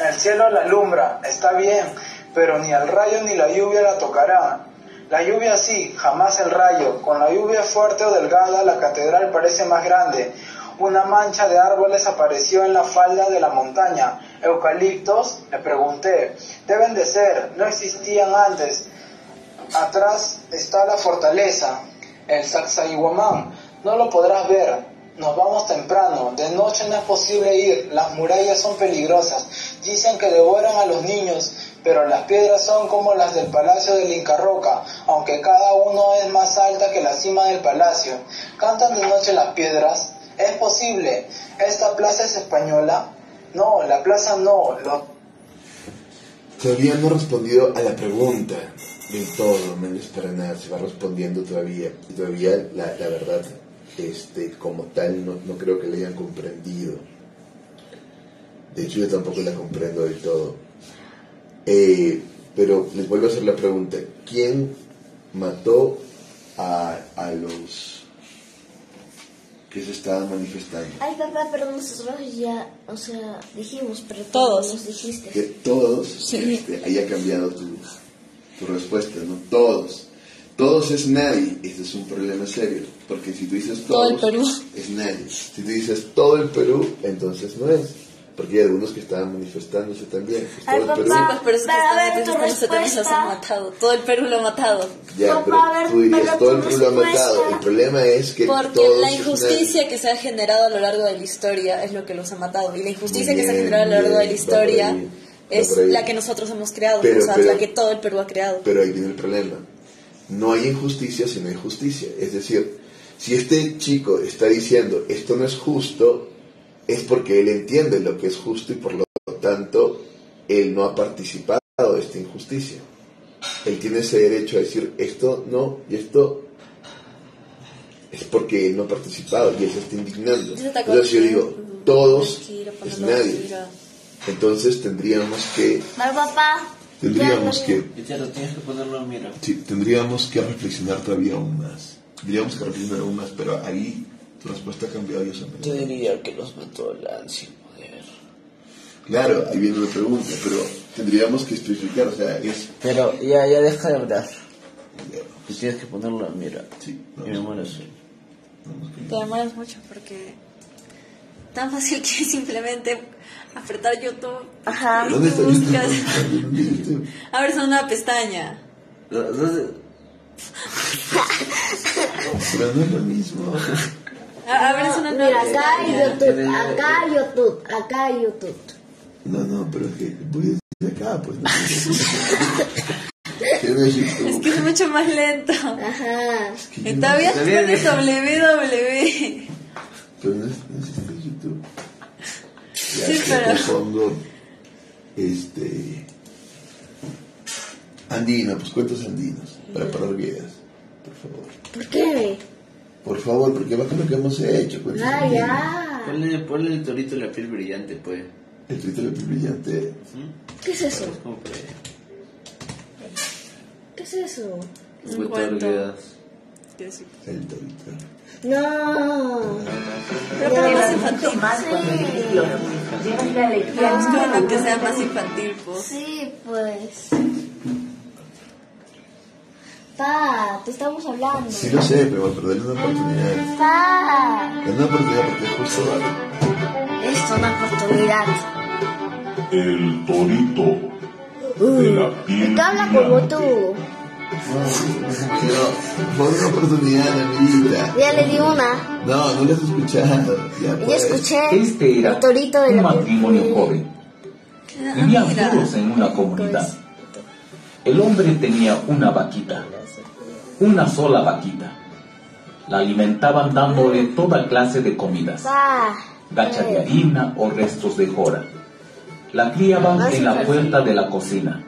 O: El cielo la alumbra, está bien, pero ni el rayo ni la lluvia la tocará. La lluvia sí, jamás el rayo. Con la lluvia fuerte o delgada, la catedral parece más grande. Una mancha de árboles apareció en la falda de la montaña. ¿Eucaliptos?, le pregunté. Deben de ser, no existían antes. Atrás está la fortaleza, el Sacsayhuamán. No lo podrás ver. Nos vamos temprano. De noche no es posible ir. Las murallas son peligrosas. Dicen que devoran a los niños, pero las piedras son como las del palacio del Inca Roca, aunque cada uno es más alta que la cima del palacio. ¿Cantan de noche las piedras? ¿Es posible? ¿Esta plaza es española? No, la plaza no.
B: Todavía no ha respondido a la pregunta del todo, no es para nada, se va respondiendo todavía. Y todavía la verdad, como tal, no creo que la hayan comprendido. De hecho, yo tampoco la comprendo del todo. Pero les vuelvo a hacer la pregunta: ¿quién mató a los que se estaban manifestando?
D: Ay, papá, pero nosotros ya, dijimos, pero
C: todos
D: nos dijiste.
B: Que todos,
C: sí.
B: Haya cambiado tu respuesta, ¿no? Todos es nadie. Este es un problema serio, porque si tú dices todos,
C: todo el Perú
B: es nadie. Si tú dices todo el Perú, entonces no es. Porque hay algunos que estaban manifestándose también. Pues
C: todo
B: el Perú. Sí,
C: pues, pero se ha matado. Todo el Perú lo ha matado.
B: Ya, pero tú dirías, todo el Perú lo ha matado. El problema es que
C: porque la injusticia que se ha generado a lo largo de la historia es lo que los ha matado. Y la injusticia que se ha generado a lo largo de la historia es la que nosotros hemos creado. Pero, la que todo el Perú ha creado.
B: Pero ahí viene el problema. No hay injusticia si no hay justicia. Es decir, si este chico está diciendo esto no es justo, es porque él entiende lo que es justo y por lo tanto él no ha participado de esta injusticia. Él tiene ese derecho a decir esto no y esto es porque él no ha participado y él se está indignando. Entonces yo digo, todos es nadie. Entonces tendríamos que... Tendríamos que reflexionar todavía aún más. Tendríamos que reflexionar aún más, pero ahí tu respuesta ha cambiado.
A: Yo diría que los mató el sin poder.
B: Claro, ahí viene la pregunta, pero tendríamos que especificar, o sea, es...
A: Pero ya deja de hablar. Pues tienes que ponerlo, mira.
B: Sí.
A: Y me muero así.
C: Te demoras mucho porque... Tan fácil que simplemente apretar YouTube.
D: Ajá.
B: ¿Dónde está YouTube?
C: Abres una pestaña.
B: Pero no es lo mismo.
C: Abres una nueva pestaña.
D: Acá YouTube.
B: No, pero es que voy desde acá, pues.
C: Es que es mucho más lento.
D: Ajá.
C: Todavía pones www.
B: Pero no existe YouTube. Ya,
C: sí, pero...
B: pongo andino, pues cuentos andinos para parodias, por favor.
D: ¿Por qué?
B: Por favor, porque va con lo que hemos hecho.
D: Ya.
A: Ponle el torito de la piel brillante, pues.
B: El torito de la piel brillante.
D: ¿Qué es eso? ¿Qué es eso?
C: Un cuento.
B: El torito.
D: No.
C: Pero para más infantil.
D: No,
C: que sea más infantil, pues.
D: Sí, pues. Te estamos hablando.
B: Sí lo sé, pero voy a perder una oportunidad. Es una oportunidad porque justo vale.
D: Es una oportunidad.
P: El torito de la piel.
D: Que habla como tú.
B: No, fue una oportunidad, amiguita.
D: Ya le di una.
B: No lo has escuchado.
D: Ya escuché.
N: Este era
D: el torito de
N: un
D: la
N: matrimonio joven. Vivían todos en una comunidad. El hombre tenía una vaquita, una sola vaquita. La alimentaban dándole toda clase de comidas, gachas de harina o restos de jora. La criaban en la puerta de la cocina.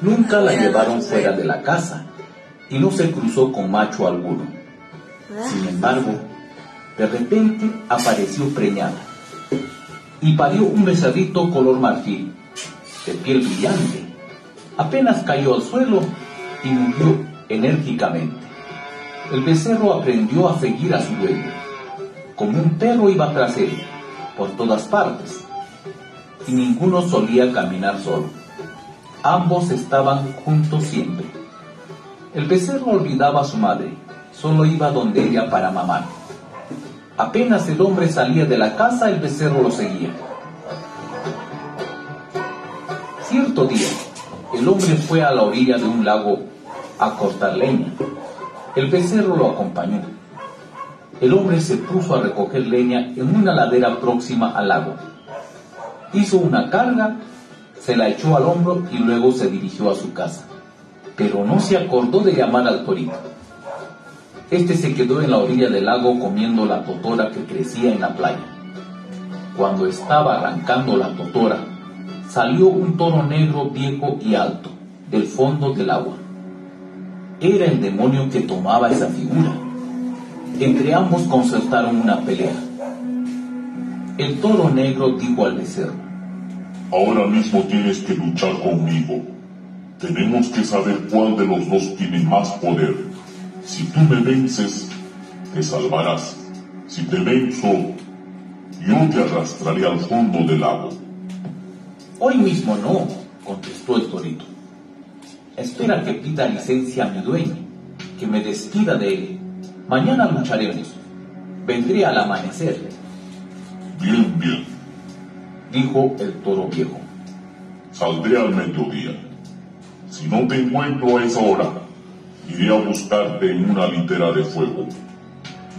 Q: Nunca la llevaron fuera de la casa y no se cruzó con macho alguno. Sin embargo, de repente apareció preñada y parió un becerrito color marfil, de piel brillante. Apenas cayó al suelo y murió enérgicamente. El becerro aprendió a seguir a su dueño. Como un perro iba tras él, por todas partes, y ninguno solía caminar solo. Ambos estaban juntos siempre. El becerro olvidaba a su madre, solo iba donde ella para mamar. Apenas el hombre salía de la casa, el becerro lo seguía. Cierto día, el hombre fue a la orilla de un lago a cortar leña. El becerro lo acompañó. El hombre se puso a recoger leña en una ladera próxima al lago. Hizo una carga, se la echó al hombro y luego se dirigió a su casa. Pero no se acordó de llamar al torito. Este se quedó en la orilla del lago comiendo la totora que crecía en la playa. Cuando estaba arrancando la totora, salió un toro negro viejo y alto del fondo del agua. Era el demonio que tomaba esa figura. Entre ambos concertaron una pelea. El toro negro dijo al becerro:
P: ahora mismo tienes que luchar conmigo. Tenemos que saber cuál de los dos tiene más poder. Si tú me vences, te salvarás. Si te venzo, yo te arrastraré al fondo del lago.
Q: Hoy mismo no, contestó el torito. Espera que pida licencia a mi dueño, que me despida de él. Mañana lucharemos. Vendré al amanecer.
P: Bien, bien,
Q: dijo el toro viejo.
P: Saldré al mediodía. Si no te encuentro a esa hora, iré a buscarte en una litera de fuego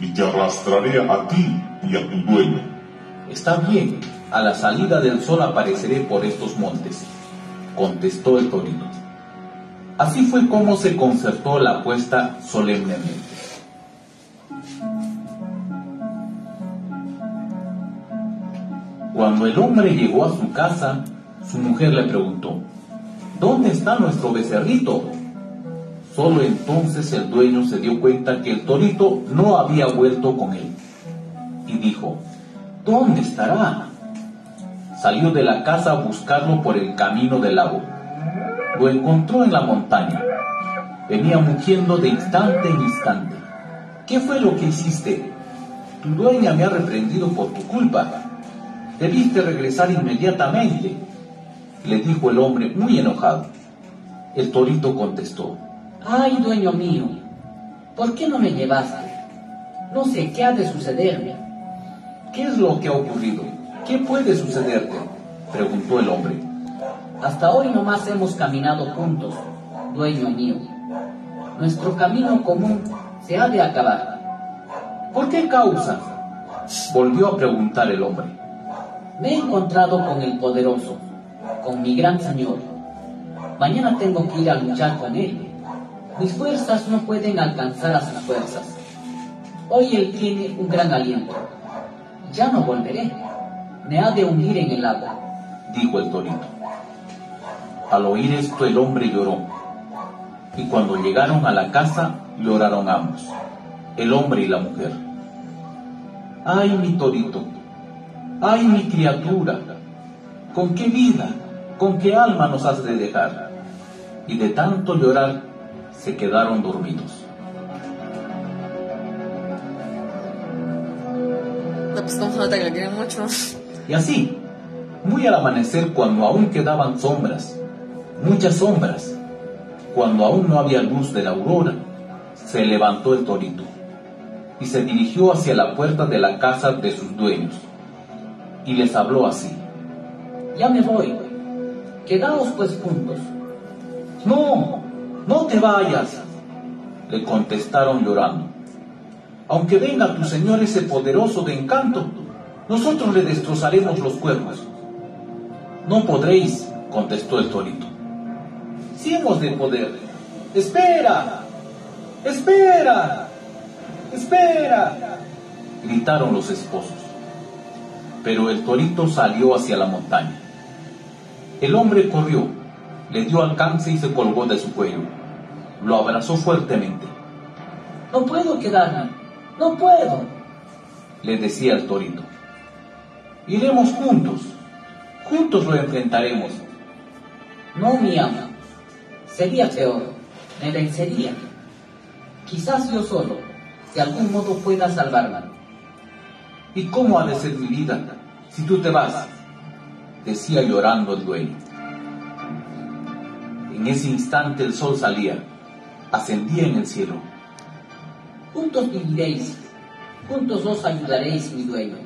P: y te arrastraré a ti y a tu dueño.
Q: Está bien, a la salida del sol apareceré por estos montes, contestó el torito. Así fue como se concertó la apuesta solemnemente. Cuando el hombre llegó a su casa, su mujer le preguntó: ¿dónde está nuestro becerrito? Solo entonces el dueño se dio cuenta que el torito no había vuelto con él. Y dijo: ¿dónde estará? Salió de la casa a buscarlo por el camino del lago. Lo encontró en la montaña. Venía mugiendo de instante en instante. ¿Qué fue lo que hiciste? Tu dueña me ha reprendido por tu culpa. Debiste regresar inmediatamente, le dijo el hombre muy enojado. El torito contestó:
N: ay, dueño mío, ¿por qué no me llevaste? No sé qué ha de sucederme.
Q: ¿Qué es lo que ha ocurrido? ¿Qué puede sucederte?, preguntó el hombre.
N: Hasta hoy nomás hemos caminado juntos, dueño mío. Nuestro camino común se ha de acabar.
Q: ¿Por qué causa?, volvió a preguntar el hombre.
N: Me he encontrado con el poderoso, con mi gran señor. Mañana tengo que ir a luchar con él. Mis fuerzas no pueden alcanzar a sus fuerzas. Hoy él tiene un gran aliento. Ya no volveré. Me ha de hundir en el agua,
Q: dijo el torito. Al oír esto el hombre lloró. Y cuando llegaron a la casa, lloraron ambos, el hombre y la mujer. ¡Ay, mi torito! ¡Ay, mi criatura! ¿Con qué vida, con qué alma nos has de dejar? Y de tanto llorar, se quedaron dormidos.
C: No, pues como se nota que lo quieren mucho.
Q: Y así, muy al amanecer, cuando aún quedaban sombras, muchas sombras, cuando aún no había luz de la aurora, se levantó el torito y se dirigió hacia la puerta de la casa de sus dueños y les habló así:
N: ya me voy, quedaos pues juntos.
Q: No, no te vayas, le contestaron llorando. Aunque venga tu señor ese poderoso de encanto, nosotros le destrozaremos los cuernos. No podréis, contestó el torito. Si hemos de poder. ¡Espera! ¡Espera! ¡Espera!, gritaron los esposos. Pero el torito salió hacia la montaña. El hombre corrió le dio alcance y se colgó de su cuello. Lo abrazó fuertemente.
N: No puedo quedarme, no puedo,
Q: le decía el torito. Iremos juntos, juntos lo enfrentaremos.
N: No, mi ama, sería peor, me vencería. Quizás yo solo, de algún modo pueda salvarme.
Q: ¿Y cómo ha de ser mi vida si tú te vas?, decía llorando el dueño. En ese instante el sol salía, ascendía en el cielo.
N: Juntos viviréis, juntos os ayudaréis, mi dueño.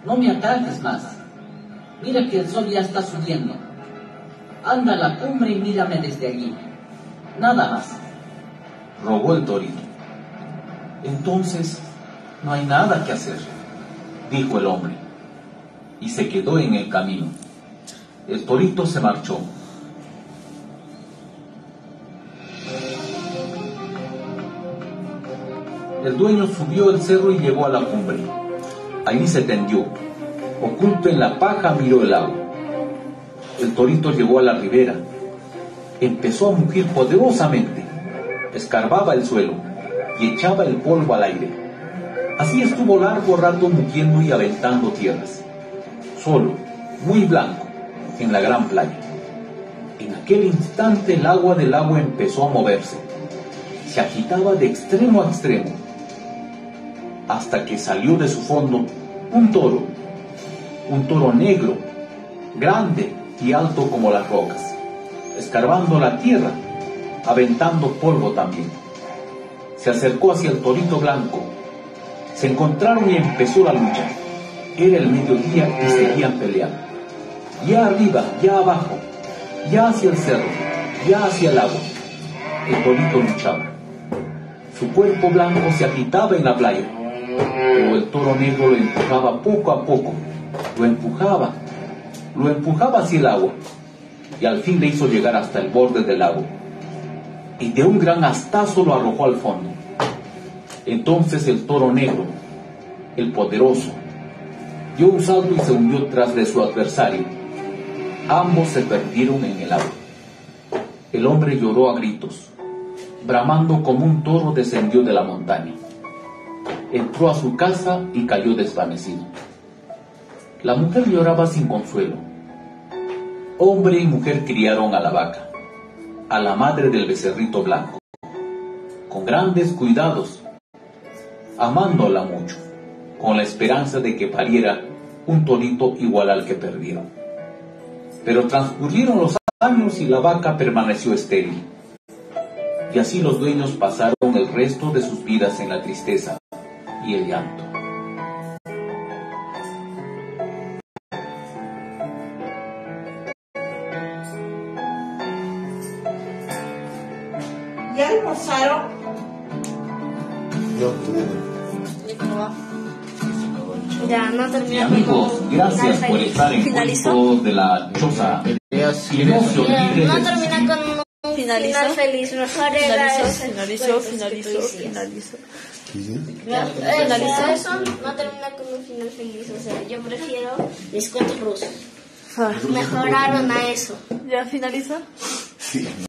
N: No me ataques más. Mira que el sol ya está subiendo. Anda a la cumbre y mírame desde allí. Nada más,
Q: rogó el torito. Entonces no hay nada que hacer, dijo el hombre, y se quedó en el camino. El torito se marchó. El dueño subió el cerro y llegó a la cumbre. Allí se tendió. Oculto en la paja miró el agua. El torito llegó a la ribera. Empezó a mugir poderosamente. Escarbaba el suelo y echaba el polvo al aire. Así estuvo largo rato mugiendo y aventando tierras. Solo, muy blanco, en la gran playa. En aquel instante el agua del lago empezó a moverse. Se agitaba de extremo a extremo, hasta que salió de su fondo un toro negro, grande y alto como las rocas, escarbando la tierra, aventando polvo también. Se acercó hacia el torito blanco, se encontraron y empezó la lucha. Era el mediodía y seguían peleando. Ya arriba, ya abajo, ya hacia el cerro, ya hacia el agua. El torito luchaba. Su cuerpo blanco se agitaba en la playa, pero el toro negro lo empujaba poco a poco, lo empujaba hacia el agua, y al fin le hizo llegar hasta el borde del lago, y de un gran hastazo lo arrojó al fondo. Entonces el toro negro, el poderoso, dio un salto y se hundió tras de su adversario. Ambos se perdieron en el agua. El hombre lloró a gritos. Bramando como un toro descendió de la montaña. Entró a su casa y cayó desvanecido. La mujer lloraba sin consuelo. Hombre y mujer criaron a la vaca, a la madre del becerrito blanco, con grandes cuidados, amándola mucho, con la esperanza de que pariera un torito igual al que perdieron. Pero transcurrieron los años y la vaca permaneció estéril. Y así los dueños pasaron el resto de sus vidas en la tristeza y el llanto.
F: ¿Ya almorzaron?
B: No, todavía no.
D: Ya, no terminé.
Q: Amigos, gracias por estar en Cuentos de la Choza. Y no se olviden
D: No
Q: de
D: termina con un final feliz. Mejor era
C: Finalizó.
D: Eso no termina con un final feliz. O sea, yo prefiero mis cuentos rusos. Mejoraron a eso.
C: ¿Ya finalizó?
B: Sí.